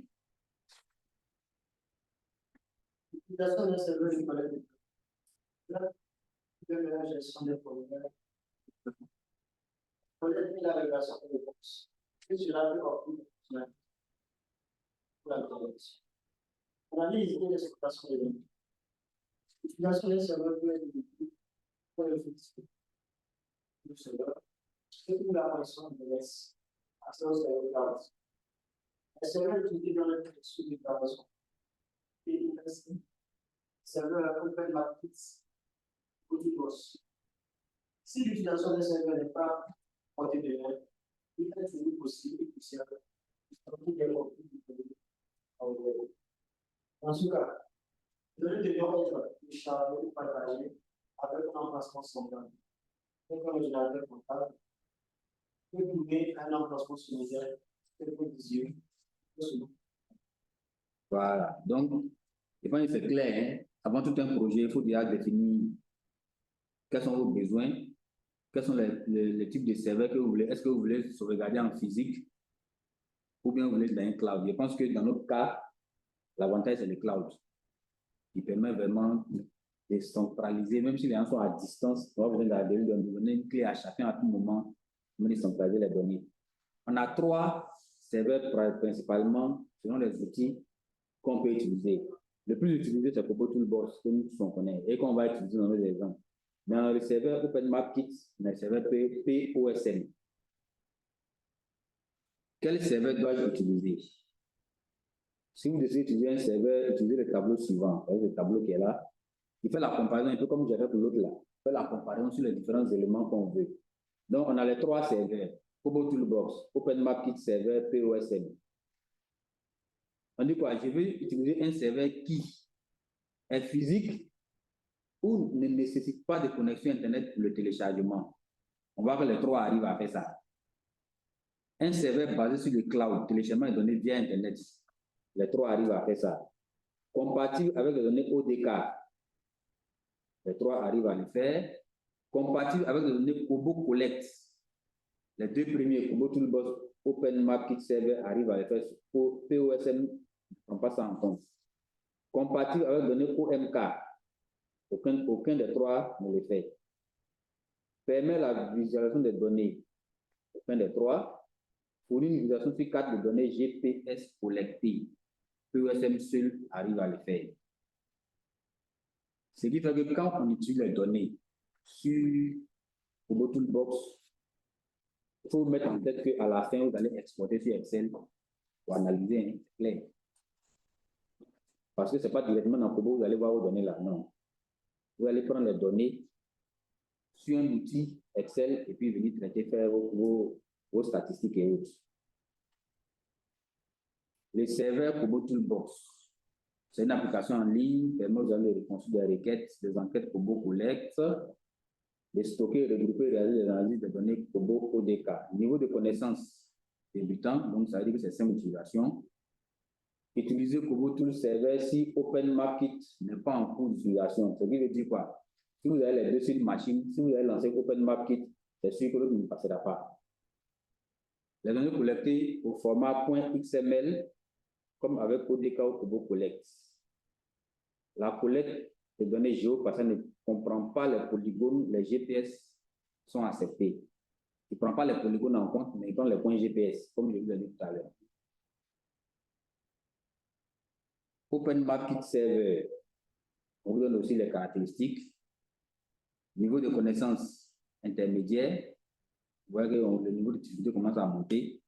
L'utilisation d'un serveur de collecte. Là, tu peux la gestion des problèmes. Collecte la régulation des réponses. Et cela peut offrir pour la collecte. Analyse de l'exploitation des données. L'utilisation d'un serveur peut être utilisée pour le fixer. Le serveur, c'est pour la pression de l'ES. Accès au serveur cloud. Le serveur est utilisé dans le processus de déclaration. Et le serveur accompagne la petite ou du boss. Si l'utilisation d'un serveur n'est pas portée de l'air, il est toujours possible et crucial de des copies du produit en web. En tout cas, les données devront être téléchargées ou partagées avec un emplacement central. Donc, un ordinateur portable peut trouver un emplacement similaire que vous disiez. Voilà. Donc, je pense que c'est clair. Hein? Avant tout un projet, il faut déjà définir quels sont vos besoins, quels sont les types de serveurs que vous voulez. Est-ce que vous voulez sauvegarder en physique ou bien vous voulez dans un cloud? Je pense que dans notre cas, l'avantage, c'est le cloud qui permet vraiment de centraliser, même si les gens sont à distance, on va besoin de donner une clé à chacun à tout moment, de centraliser les données. On a 3 serveurs principalement selon les outils qu'on peut utiliser. Le plus utilisé, c'est Kobo Toolbox, que nous tous connaissons et qu'on va utiliser dans nos exemples. Dans le serveur OpenMapKit, dans le serveur POSM. Quel serveur dois-je utiliser? Si vous décidez d'utiliser un serveur, utilisez le tableau suivant. Vous voyez le tableau qui est là. Il fait la comparaison, un peu comme j'ai fait pour l'autre là. Il fait la comparaison sur les différents éléments qu'on veut. Donc, on a les 3 serveurs. Kobo Toolbox, OpenMapKit serveur, POSM. On dit quoi? Je veux utiliser un serveur qui est physique ou ne nécessite pas de connexion Internet pour le téléchargement. On voit que les 3 arrivent à faire ça. Un serveur basé sur le cloud, téléchargement des données via Internet. Les 3 arrivent à faire ça. Compatible avec les données ODK. Les 3 arrivent à le faire. Compatible avec les données Kobo Collect. Les 2 premiers, Kobo Toolbox, OpenMapKit Server, arrivent à le faire sur POSM en passant en compte. Compatible avec les données OMK. Aucun des 3 ne le fait. Permet la visualisation des données. Aucun des 3. Fournit une visualisation sur 4 de données GPS collectées. POSM seul arrive à le faire. Ce qui fait que quand on utilise les données sur Kobo Toolbox, il faut mettre en tête qu'à la fin, vous allez exporter sur Excel pour analyser, hein, c'est clair. Parce que ce n'est pas directement dans Kobo, vous allez voir vos données là, non. Vous allez prendre les données sur un outil Excel et puis venir traiter, faire vos statistiques et autres. Les serveurs Kobo Toolbox. C'est une application en ligne qui permet de reconstruire des requêtes, des enquêtes Kobo Collect de stocker, regrouper, réaliser les analyses de données Kobo ODK. Niveau de connaissance débutant, donc ça veut dire que c'est simple d'utilisation. Utiliser Kobo Tool Server si OpenMarket n'est pas en cours d'utilisation. Ce qui veut dire quoi? Si vous avez les deux sur une machine, si vous avez lancé OpenMarket, c'est sûr que l'autre ne passera pas. Les données collectées au format .xml, comme avec ODK ou Kobo Collect. La collecte des données géo, parce qu'elle ne comprend pas les polygones, les GPS sont acceptés. Il ne prend pas les polygones en compte, mais il prend les points GPS, comme je vous l'ai dit tout à l'heure. OpenMarket Server, on vous donne aussi les caractéristiques. Niveau de connaissance intermédiaire, vous voyez que le niveau de difficulté commence à monter.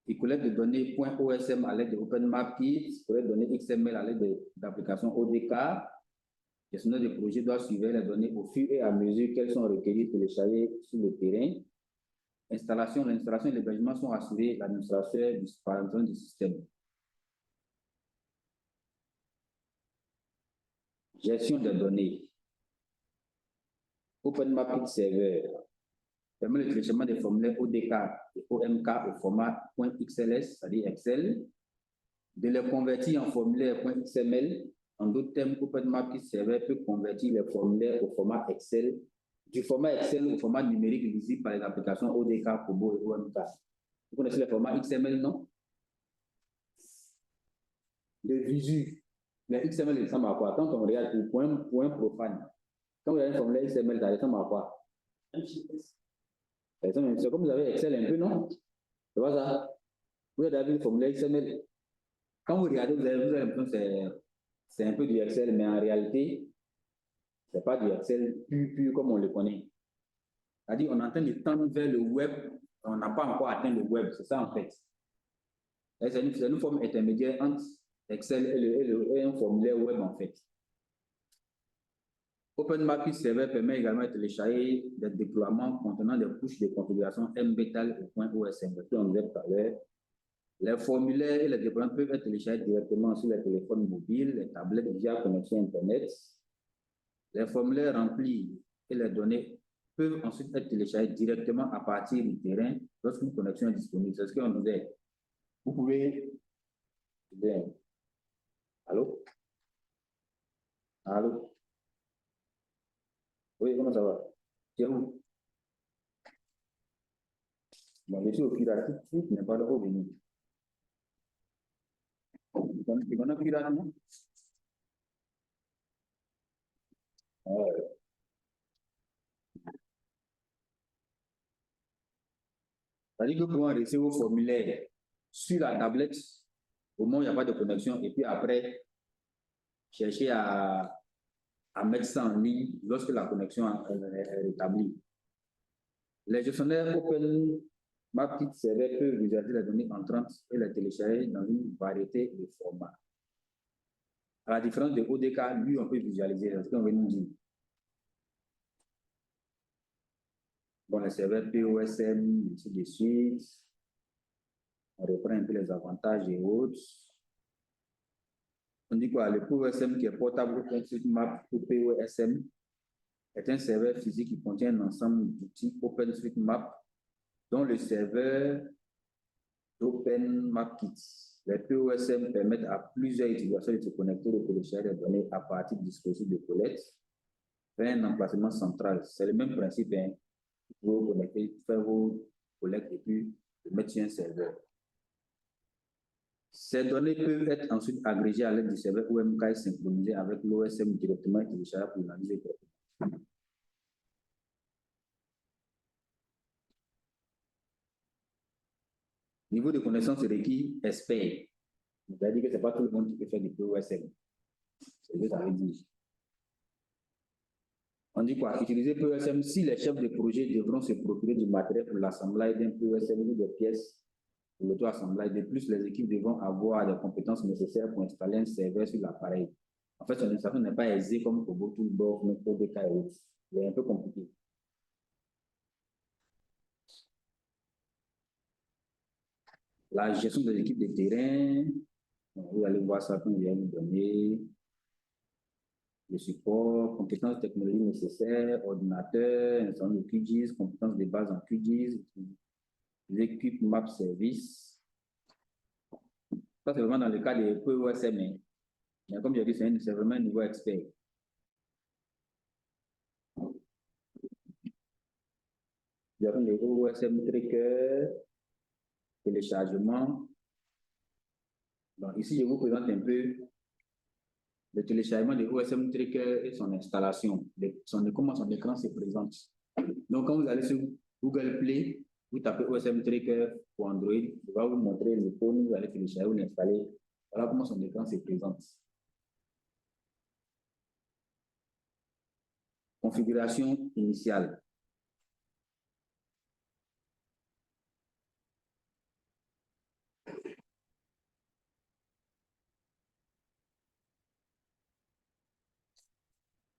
Il collecte des données .osm à l'aide de OpenMarket, il collecte des données XML à l'aide d'applications ODK. Le gestionnaire de projet doit suivre les données au fur et à mesure qu'elles sont recueillies, téléchargées sur le terrain. L'installation et l'hébergement sont assurés l'administrateur du système. Gestion des données. OpenMarket Server permet le téléchargement des formulaires ODK et OMK au format .xls, c'est-à-dire Excel, de les convertir en formulaires .xml. En d'autres termes, OpenMarket Server peut convertir les formulaires au format Excel, du format Excel au format numérique lisible par les applications ODK, Kobo et OMK. Vous connaissez le format XML, non? Le visu. Mais XML, il ressemble à quoi? Quand on regarde le point profane, quand vous avez un formulaire XML, ça ressemble à quoi? C'est comme vous avez Excel un peu, non? Tu vois ça? Vous avez vu le formulaire XML. Quand vous regardez, vous avez l'impression que c'est un peu du Excel, mais en réalité, ce n'est pas du Excel pur comme on le connaît. C'est-à-dire, on est en train de tendre vers le web, on n'a pas encore atteint le web, c'est ça en fait. C'est une forme intermédiaire entre Excel et un formulaire web en fait. OpenMarket Server permet également de télécharger des déploiements contenant des couches de configuration MBTAL et .osm. On disait tout à l'heure. Les formulaires et les déploiements peuvent être téléchargés directement sur les téléphones mobiles, les tablettes via connexion Internet. Les formulaires remplis et les données peuvent ensuite être téléchargés directement à partir du terrain lorsqu'une connexion est disponible. C'est ce qu'on disait. Vous pouvez... Allô? Allô? Oui, comment ça va? C'est où? Bon, je suis au pirate, il n'est pas là pour venir. Tu connais le pirate, non? C'est-à-dire que vous pouvez enregistrer vos formulaires sur la tablette au moment où il n'y a pas de connexion et puis après, chercher à mettre ça en ligne lorsque la connexion est rétablie. Les gestionnaires OpenMarket Server peuvent visualiser les données entrantes et les télécharger dans une variété de formats. À la différence de ODK, lui, on peut visualiser, c'est ce qu'on veut nous dire. Bon, les serveurs POSM, ainsi de suite. On reprend un peu les avantages et autres. On dit quoi? Le POSM qui est portable OpenStreetMap ou POSM est un serveur physique qui contient un ensemble d'outils OpenStreetMap dont le serveur d'OpenMarket. Les POSM permettent à plusieurs utilisateurs de se connecter et de télécharger les données à partir du dispositif de collecte vers un emplacement central. C'est le même principe, hein. Vous vous connectez, faire vos collectes et puis le mettre sur un serveur. Ces données peuvent être ensuite agrégées à l'aide du serveur OMK et synchronisées avec l'OSM directement téléchargeable pour l'analyse. Niveau de connaissance requis, expert. C'est-à-dire que ce n'est pas tout le monde qui peut faire du POSM. C'est ce que ça veut dire. On dit quoi? Utiliser POSM si les chefs de projet devront se procurer du matériel pour l'assemblage d'un POSM ou des pièces pour l'auto-assemblage. De plus, les équipes devront avoir les compétences nécessaires pour installer un serveur sur l'appareil. En fait, son installation n'est pas aisée comme Kobo Toolbox, mais pour des cas et autres. C'est un peu compliqué. La gestion des équipes de terrain, vous allez voir ça quand je vais vous donner. le support, compétences technologiques nécessaires, ordinateur, un certain nombre de QGIS, compétences de base en QGIS, l'équipe map service. Ça, c'est vraiment dans le cas des POSM. Hein. Mais comme j'ai dit, c'est vraiment un niveau expert. Nous avons les OSM tracker, téléchargement. Donc ici, je vous présente un peu le téléchargement de OSM tracker et son installation, comment son écran se présente. Donc quand vous allez sur Google Play, vous tapez OSM tracker pour Android, je vais vous montrer le phone, vous allez télécharger, vous l'installer. Voilà comment son écran se présente. Configuration initiale.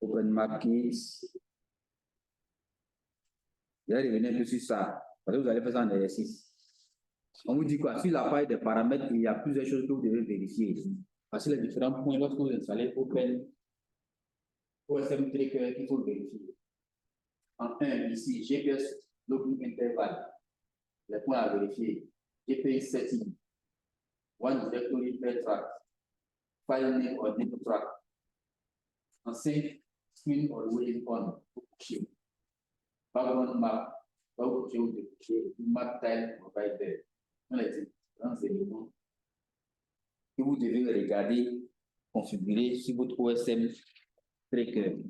OpenMapKit. Je vais revenir un peu sur ça, parce que vous allez faire ça en exercice. On vous dit quoi? Sur la page des paramètres, il y a plusieurs choses que vous devez vérifier. Parce que les différents points, lorsque vous installez OSM Tracker, qu'il faut vérifier. En 1, ici, GPS Logging Interval. Les points à vérifier. GPI Setting. One Directory Per Track. File Name or Name Track. En 5, Screen or Waiting On. Background Map. Vous coucher, Map Time Provider. Dans les différents éléments que vous devez regarder, configurer sur votre OSM Tracker.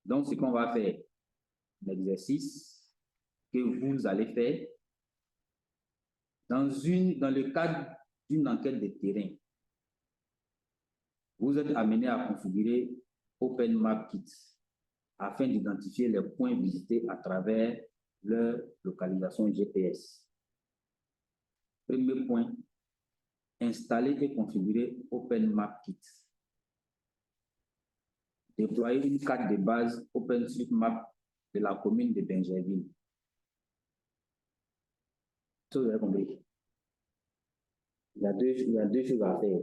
Donc, ce qu'on va faire, l'exercice que vous allez faire dans le cadre d'une enquête de terrain. Vous êtes amené à configurer OpenMapKit afin d'identifier les points visités à travers leur localisation GPS. Premier point, installer et configurer OpenMapKit. Déployer une carte de base OpenStreetMap de la commune de Bingerville. Ça, vous avez compris. Il y a deux choses à faire.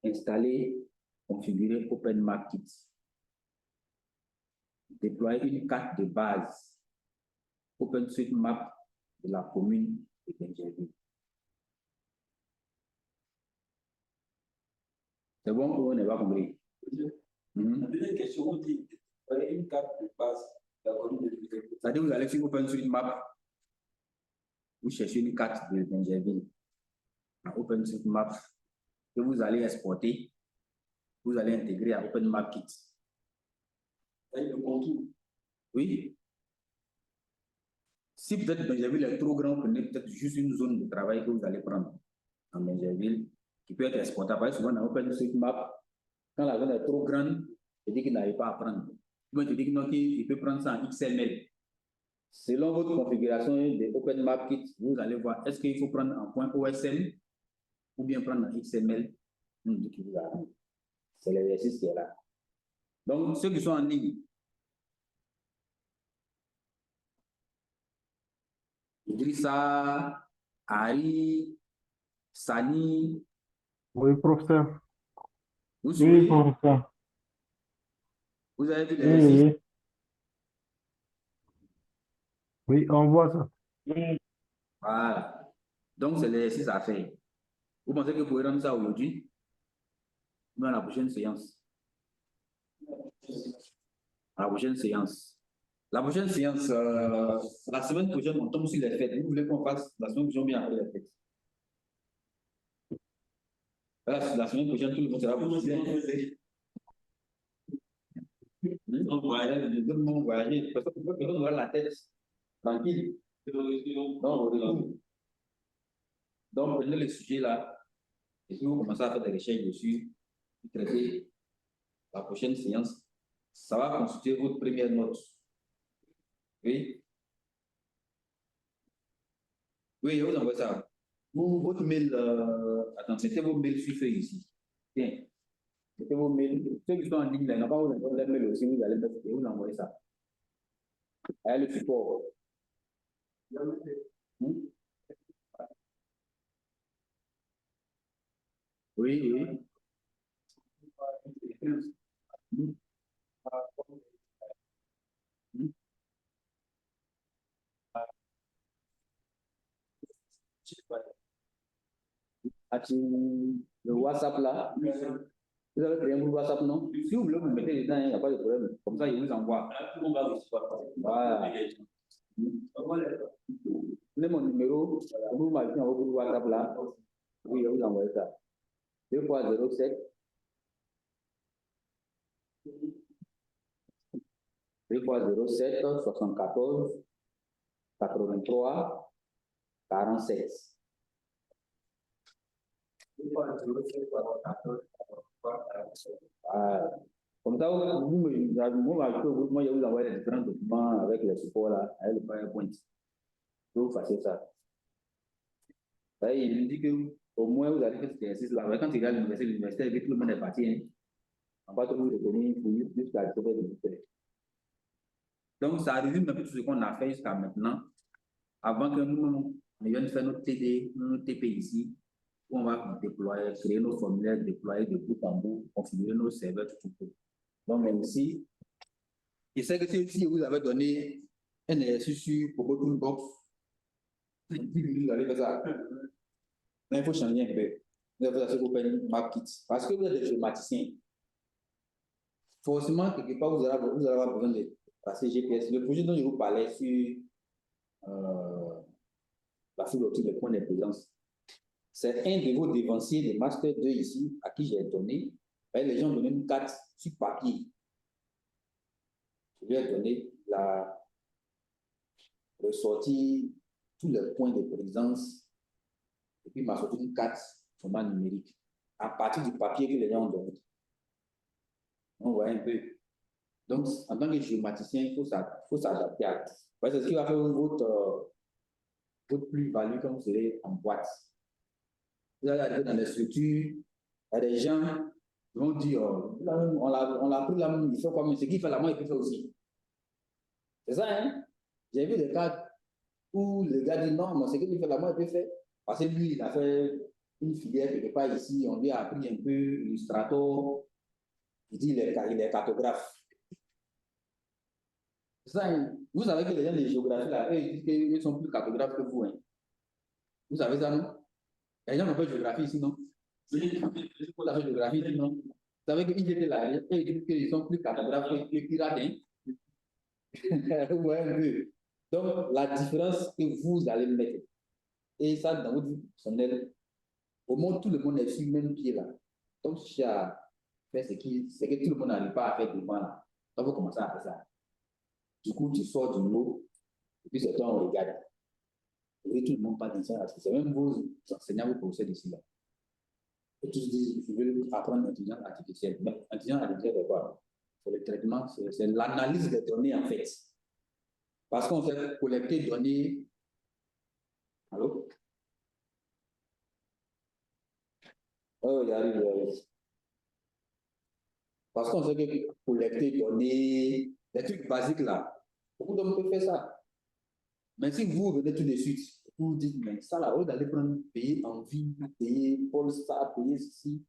Installer, configurer OpenMapKit. Déployer une carte de base OpenStreetMap de la commune de Bingerville. C'est bon ou on n'est pas compris? La deuxième question, on dit une carte de base de la commune de Bingerville. C'est-à-dire que vous allez sur OpenStreetMap, vous cherchez une carte de Bingerville. OpenStreetMap que vous allez exporter, vous allez intégrer à OpenMapKit. Avec le contour. Oui. Si peut-être Bingerville est trop grand, prenez peut-être juste une zone de travail que vous allez prendre en Bingerville, qui peut être exportable. Parce que souvent dans OpenStreetMap, quand la zone est trop grande, il dit qu'il n'arrive pas à prendre. Il te dit qu'il peut prendre ça en XML. Selon votre configuration de OpenMapKit, vous allez voir est-ce qu'il faut prendre en point OSM ou bien prendre en XML. C'est l'exercice qui est là. Donc, ceux qui sont en ligne, Idrissa, Ari, Sani. Oui, professeur. Vous Oui, suivez? professeur. Vous avez vu Oui, l'exercice? Oui. Oui, on voit ça. oui. Voilà. Donc, c'est l'exercice à faire. Vous pensez que vous pouvez rendre ça aujourd'hui ou dans la prochaine séance? La prochaine séance. La prochaine séance, la semaine prochaine, on tombe sur les fêtes. Vous voulez qu'on fasse la semaine prochaine bien après les fêtes? La semaine prochaine, tout le monde sera possible. On voyage, tout le monde voyager. Personne n'aura la tête tranquille. Donc, prenez le sujet là, et puis vous commencez à faire des recherches dessus, vous traitez la prochaine séance. Ça va constituer votre première note. Oui? Oui, je vous envoie ça. Votre mail, attends, mettez vos mails sur feuille ici. Tiens, mettez vos mails. Ceux qui sont en ligne, là, n'a pas vous envoyer les mails aussi, vous allez mettre, vous envoyer ça. Allez, le support. Oui, oui. Le WhatsApp là, vous avez créé un groupe WhatsApp, non? Si vous voulez vous mettez dedans, il n'y a pas de problème. Comme ça, il vous envoie. Voilà. Donnez mon numéro, vous m'avez un groupe WhatsApp là. Oui, je vais vous envoyer ça. 2 fois 07 2 fois 07 74 83 47. Comme ça, moi, je vous envoie les différents documents avec les supports là, avec le PowerPoint. Vous faites ça. Il me dit que au moins vous allez faire cet exercice là. Quand il regarde l'université, tout le monde est parti. Hein. On va tout le monde jusqu'à la de. Donc, ça résume un peu tout ce qu'on a fait jusqu'à maintenant. Avant que nous ayons fait notre TD, notre TP ici, où on va déployer, créer nos formulaires, déployer de bout en bout, configurer nos serveurs, tout. Donc, même ici, je sais que si vous avez donné un exercice sur Pogo Toolbox, vous allez faire ça. Mais il faut changer un peu. Vous allez faire ça sur OpenMapKit. Parce que vous êtes des géomaticiens. Forcément, quelque part, vous allez avoir besoin de passer GPS. Le projet dont je vous parlais sur la fibre optique, le point de présence, c'est un de vos dévanciers de Master 2 ici, à qui j'ai donné. Les gens ont donné une carte sur papier. Je lui ai donné la ressorti tous les points de présence et puis m'a sorti une carte format numérique à partir du papier que les gens ont donné. On voit un peu. Donc, en tant que géomaticien, il faut s'adapter à ça. Parce que ce qui va faire votre plus-value quand vous serez en boîte. Vous allez arriver dans les structures, il y a des gens qui vont dire on l'a pris là, il fait quoi, mais ce qu'il fait là, moi, il peut faire aussi. C'est ça, hein? J'ai vu des cas où le gars dit non, mais ce qu'il fait là, moi, il peut faire. Parce que lui, il a fait une filière quelque part ici, on lui a appris un peu Illustrator, il dit il est cartographe. C'est ça, hein? Vous savez que les gens de géographie là, eux, ils disent qu'ils sont plus cartographes que vous. Hein? Vous savez ça, non? Les gens n'ont pas de géographie ici, non? Vous avez de géographie ici, non? Vous savez qu'ils étaient là, eux, ils disent qu'ils sont plus cartographes que les pirates. Hein? Ouais, un peu. Donc, la différence que vous allez mettre, et ça, dans votre vie personnelle, au monde, tout le monde est sur le même pied là. Donc, si tu as fait ce que tout le monde n'arrive pas à faire devant là, donc, vous commencez à faire ça. Du coup, tu sors du lot, et puis c'est toi, on regarde. Et tout le monde parle d'enseignant artificiel. C'est même vos enseignants, vos professeurs d'ici là. Et tous disent, je veux apprendre l'intelligence artificielle. Mais l'intelligence artificielle, c'est quoi? C'est le traitement, c'est l'analyse des données en fait. Parce qu'on fait collecter des données. Allô? Oh, il arrive. Parce qu'on fait que collecter des données, des trucs basiques là. Beaucoup d'hommes peuvent faire ça. Mais si vous venez tout de suite, vous dites, mais ça là, vous allez prendre, payer en vie, payer Paul ça, payer ceci.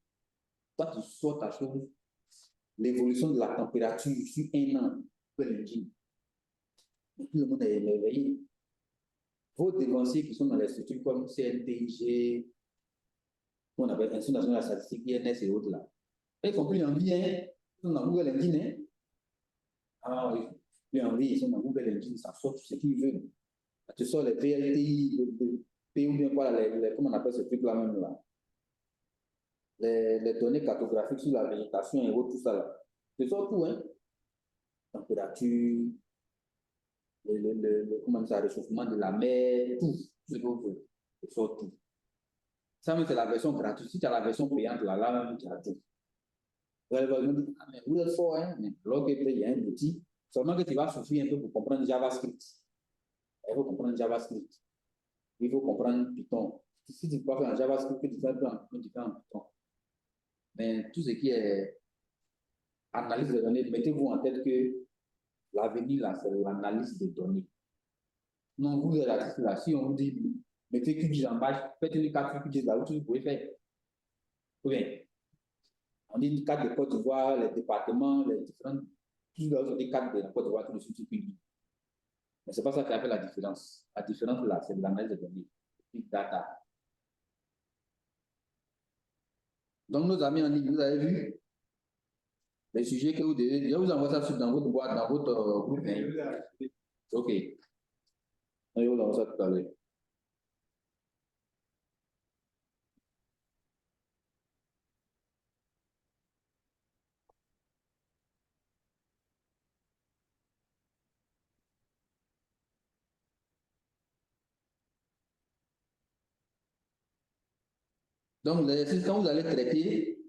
Toi, tu sors ta chose, l'évolution de la température sur un an, tout le monde est éveillé. Vos dévanciers qui sont dans les structures comme CNTIG, qu'on appelle Institut national de la statistique, INS et autres là, ils font plus envie, hein, ils sont dans Google Engine, hein. Ah oui, plus envie, ils sont dans Google Engine, ça sort tout ce qu'ils veulent. Tu sors les VLTI, ou bien quoi, comment on appelle ce truc là même là. Les données cartographiques sur la végétation et autres, tout ça là. Tu sors tout, hein. Température, comment ça, réchauffement de la mer, tout ce que vous voulez. Tu sors tout. Ça, c'est la version gratuite. Si tu as la version payante, là, tu as tout. Vous allez me dire, ah, mais vous êtes fort, hein, mais alors qu'il y a un outil, seulement que tu vas souffrir un peu pour comprendre JavaScript. Il faut comprendre JavaScript. Il faut comprendre Python. Si tu ne peux pas faire en JavaScript, tu fais en Python. Mais tout ce qui est analyse des données, mettez-vous en tête que l'avenir, là, c'est l'analyse des données. Non, vous êtes là, si on vous dit, mettez QGIS en page, faites une carte QGIS là où vous pouvez faire. Ou bien, On dit cadre de Côte d'Ivoire, les départements, les différents, tous les des cadres de la Côte d'Ivoire, tout le suite public. Mais ce n'est pas ça qui a fait la différence. La différence là, c'est de l'analyse de données, big data. Donc, nos amis en ligne, vous avez vu les sujets que vous devez. Je vous envoie ça dans votre boîte, dans votre groupe. OK. Je vous envoie ça tout à l'heure. Donc, l'exercice, quand vous allez traiter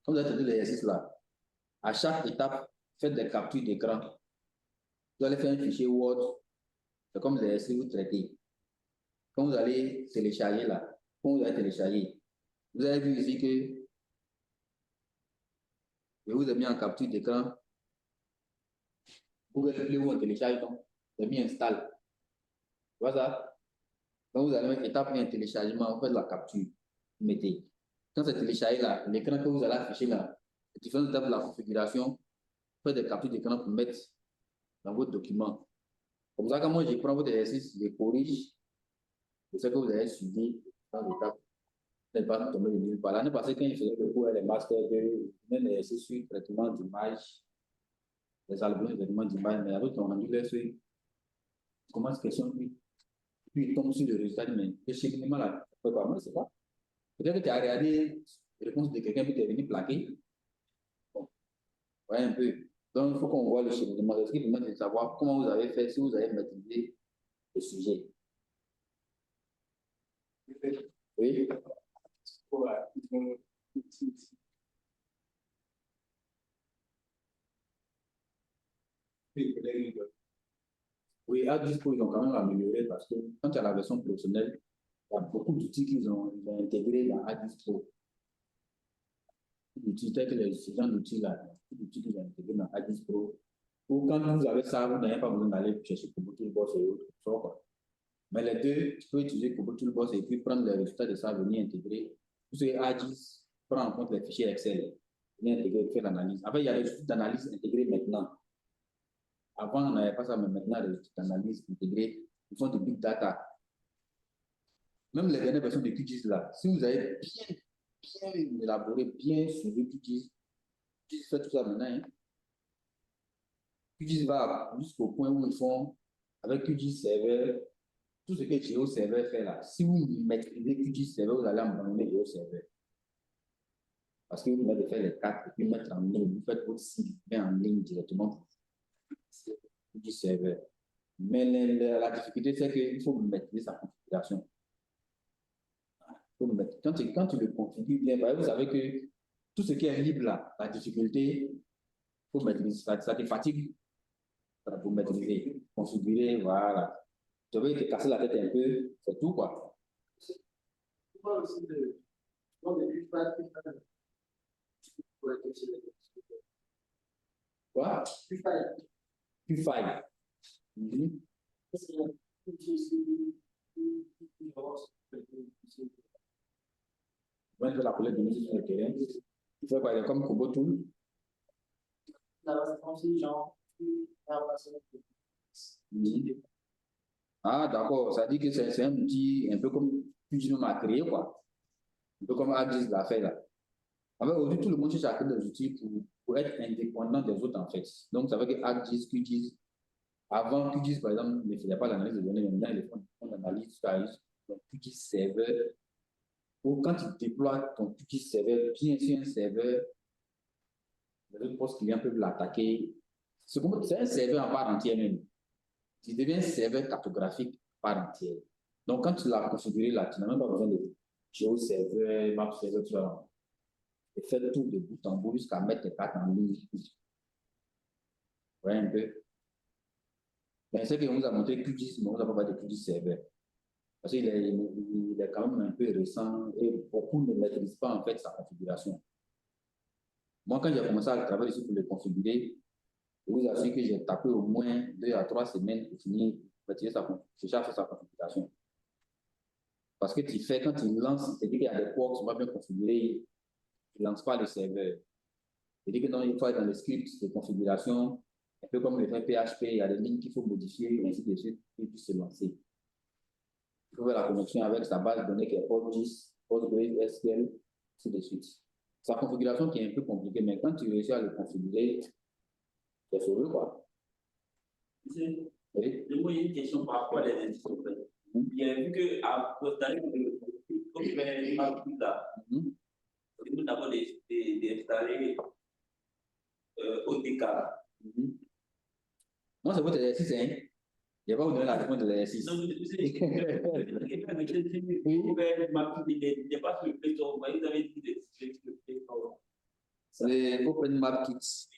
l'exercice là, à chaque étape, faites des captures d'écran. Vous allez faire un fichier Word, c'est comme l'exercice que vous traitez. Quand vous allez télécharger là, quand vous allez télécharger, vous avez vu ici que je vous ai mis en capture d'écran. Google Play où on télécharge, donc, j'ai mis install. Voilà ça. Quand vous allez mettre étape 1 téléchargement, vous faites la capture. Vous mettez. Quand c'est téléchargé là, l'écran que vous allez afficher là, les différentes étapes de la configuration, vous faites des captures d'écran pour mettre dans votre document. Comme ça, quand moi je prends votre exercice, je corrige de ce que vous avez suivi dans l'étape. Vous n'êtes pas tombé de nulle part. L'année passée, quand il faisait le cours, les masters de l'exercice sur le traitement d'image, les algorithmes de traitement d'image, mais avec on a dû faire sur comment cette question, puis il tombe sur le résultat, mais le cheminement là, c'est pas moi, c'est pas. Peut-être que tu as regardé la réponse de quelqu'un qui t'est venu plaquer. Bon, ouais, un peu. Donc, il faut qu'on voit le cheminement. Ce qui permet de savoir comment vous avez fait, si vous avez maîtrisé le sujet. Oui. Oui, ArcGIS-Pro, ils ont quand même amélioré parce que quand tu as la version professionnelle, il y a beaucoup d'outils qu'ils ont intégrés dans ArcGIS-Pro. D'outils tels que ce genre d'outils-là, d'outils qu'ils ont intégrés dans ArcGIS-Pro. Ou quand vous avez ça, vous n'avez pas besoin d'aller chercher Kobo Toolbox et autres. Quoi. Mais les deux, tu peux utiliser Kobo Toolbox et puis prendre les résultats de ça, venir intégrer. Tout ce qui est ArcGIS prend en compte les fichiers Excel, venir intégrer, faire l'analyse. En fait, il y a des outils d'analyse intégrés maintenant. Avant, on n'avait pas ça, mais maintenant, les outils d'analyse intégrés, ils font du big data. Même les dernières versions de QGIS là, si vous avez bien élaboré, bien suivi QGIS, QGIS fait tout ça maintenant. Hein. QGIS va jusqu'au point où ils font, avec QGIS Server, tout ce que GeoServer fait là. Si vous maîtrisez QGIS Server, vous allez abandonner GeoServer. Parce que vous pouvez faire les cartes et puis mettre en ligne, vous faites votre site en ligne directement. QGIS Server. Mais la difficulté, c'est qu'il faut maîtriser sa configuration. Quand tu le configures bien, vous savez que tout ce qui est libre là, la difficulté, il faut maîtriser. Ça te fatigue pour maîtriser, configurer, voilà. Tu veux te casser la tête un peu, c'est tout quoi. Quoi? Q5. Vous faites la collecte de données sur le terrain. Il faut quoi? Comme Kobo Tool. Ah, d'accord. Ça dit que c'est un outil un peu comme QGIS a créé, quoi. Un peu comme ArcGIS l'a fait là. En fait, aujourd'hui, tout le monde cherche à créer des outils pour être indépendant des autres, en fait. Donc, ça veut dire que ArcGIS, QGIS, avant QGIS, par exemple, ne faisait pas l'analyse de données, mais maintenant, ils font l'analyse, donc QGIS Server. Ou quand tu déploies ton QGIS Server bien sur un serveur, les autres postes clients peuvent l'attaquer. C'est un serveur en part entière même. Il devient un serveur cartographique par entière. Donc, quand tu l'as configuré là, tu n'as même pas besoin de GeoServer, MapServer, tout ça. Et faire tout de bout en bout jusqu'à mettre tes cartes en ligne. Ouais, un peu. Mais c'est qu'on vous a montré QGIS, mais on n'a pas parlé de QGIS Server. Parce qu'il est quand même un peu récent et beaucoup ne maîtrisent pas en fait sa configuration. Moi, quand j'ai commencé à travailler ici pour le configurer, je vous assure que j'ai tapé au moins 2 à 3 semaines pour finir maîtriser sa configuration. Parce que quand tu lances, tu dis qu'il y a des ports qui sont pas bien configurés, tu ne lances pas le serveur. C'est-à-dire que il faut être dans le script de configuration, un peu comme le fait PHP, il y a des lignes qu'il faut modifier, et ainsi de suite, et puis se lancer. Il faut faire la connexion avec sa base de données qui est PostGIS, PostgreSQL, ainsi de suite. Sa configuration qui est un peu compliquée, mais quand tu réussis à le configurer, c'est sauvé, quoi. Oui. Oui. Je vois une question par rapport à les indices en fait. Bien vu que à Costa Rica, on fait une map là, nous d'abord d'installer OTK. Non, c'est votre exercice, hein. Je ne vais pas vous donner la réponse de l'exercice. Non, vous savez, il n'y a pas sur le Play Store, vous avez dit sur le Play Store. C'est OpenMapKit.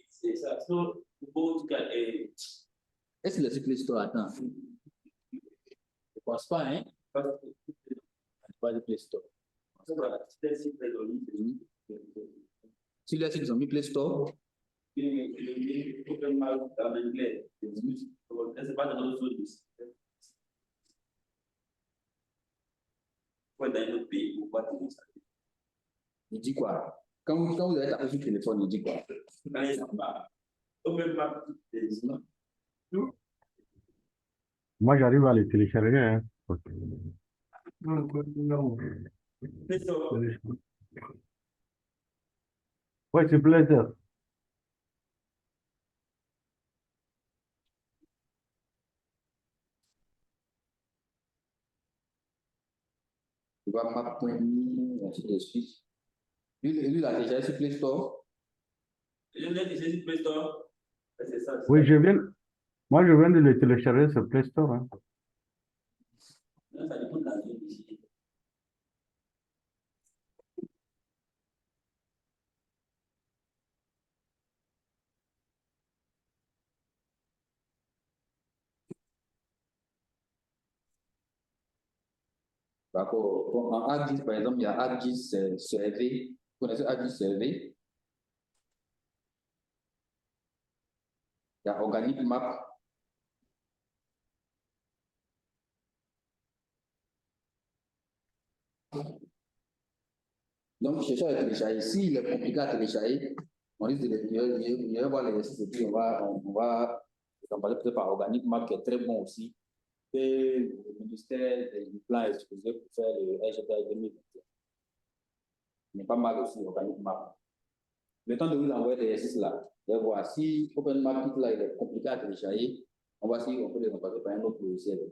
C'est ça. So, OTK est. Est-ce que le Play Store attend? Je ne pense pas, hein. Pas de Play Store. C'est un site très joli. Si les sites ils ont mis Play Store, OpenMap en anglais. C'est pas dans notre zone. Dans un autre pays, pourquoi télécharger? il dit quoi? Quand vous avez tapé sur le téléphone, il dit quoi? Moi, j'arrive à les télécharger. Hein. Ouais, c'est plaisir. Tu vois, map.me, ainsi de suite. Lui, il a déjà sur Play Store. Oui, moi, je viens de les télécharger sur Play Store. Hein. D'accord. Bon, en ArcGIS, par exemple, il y a ArcGIS Survey. Vous connaissez ArcGIS Survey? Il y a Organic Map. Donc, cherchez à télécharger. S'il est compliqué à télécharger, on risque de voir l'exercice et puis on va en parler peut-être par Organic Map qui est très bon aussi. Et le ministère du Plan est exposé pour faire le RGPD 2021. Il est pas mal aussi, Organic Map. Le temps de vous envoyer l'exercice là, et voir si OpenMap là, il est compliqué à télécharger, on va voir si on peut les remplacer par un autre logiciel.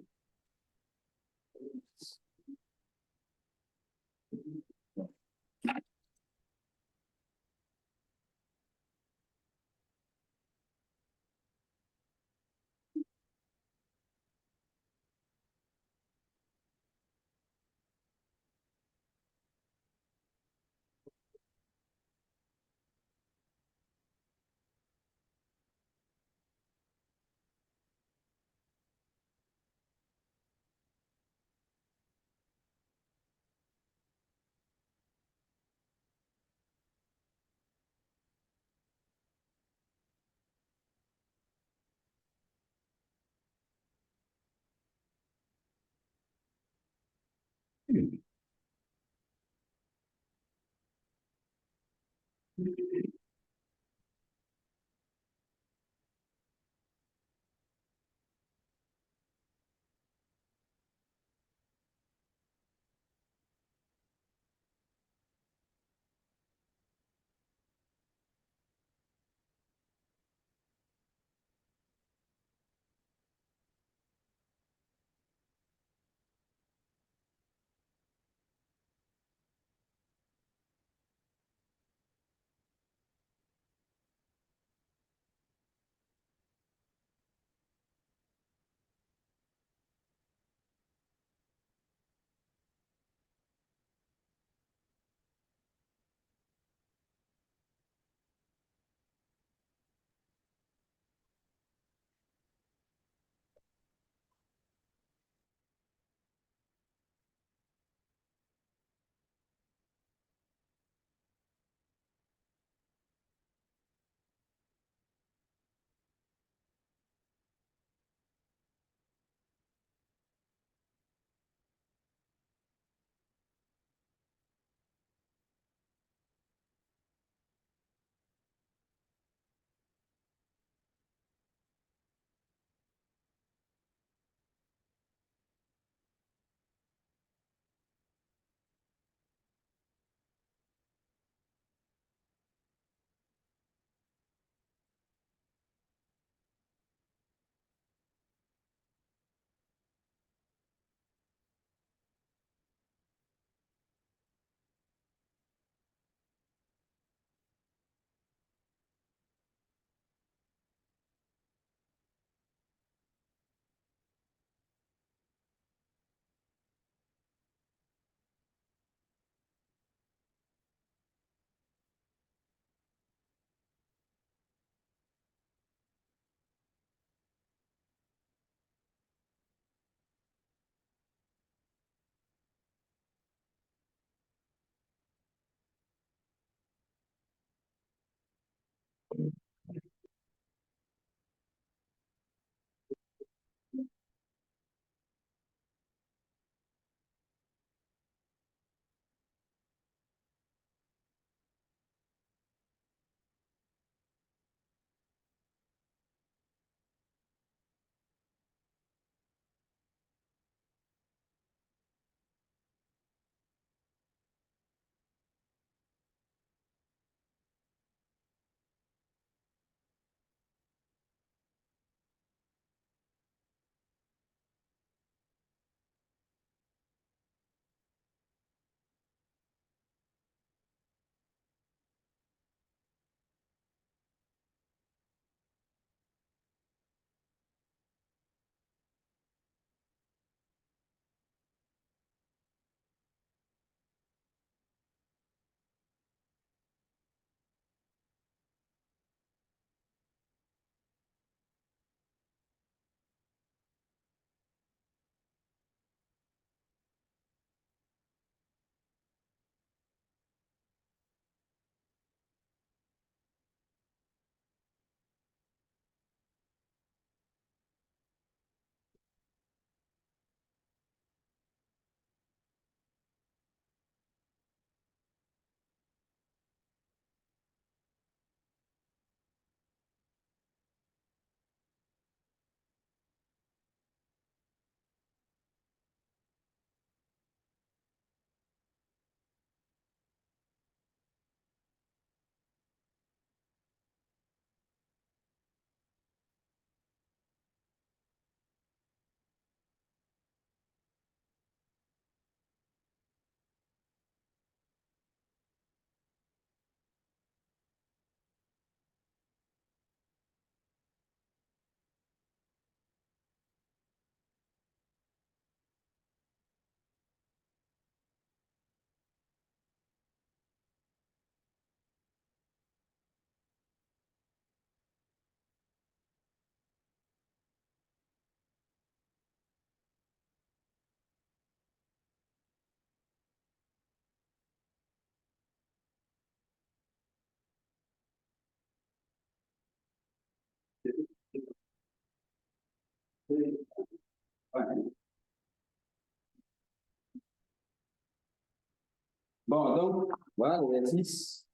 Bon, donc, voilà l'exercice.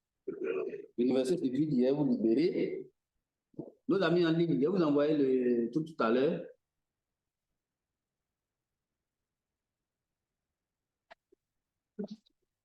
L'université de vie d'hier, vous libérez. Nos amis en ligne, je vais vous envoyer le tout à l'heure.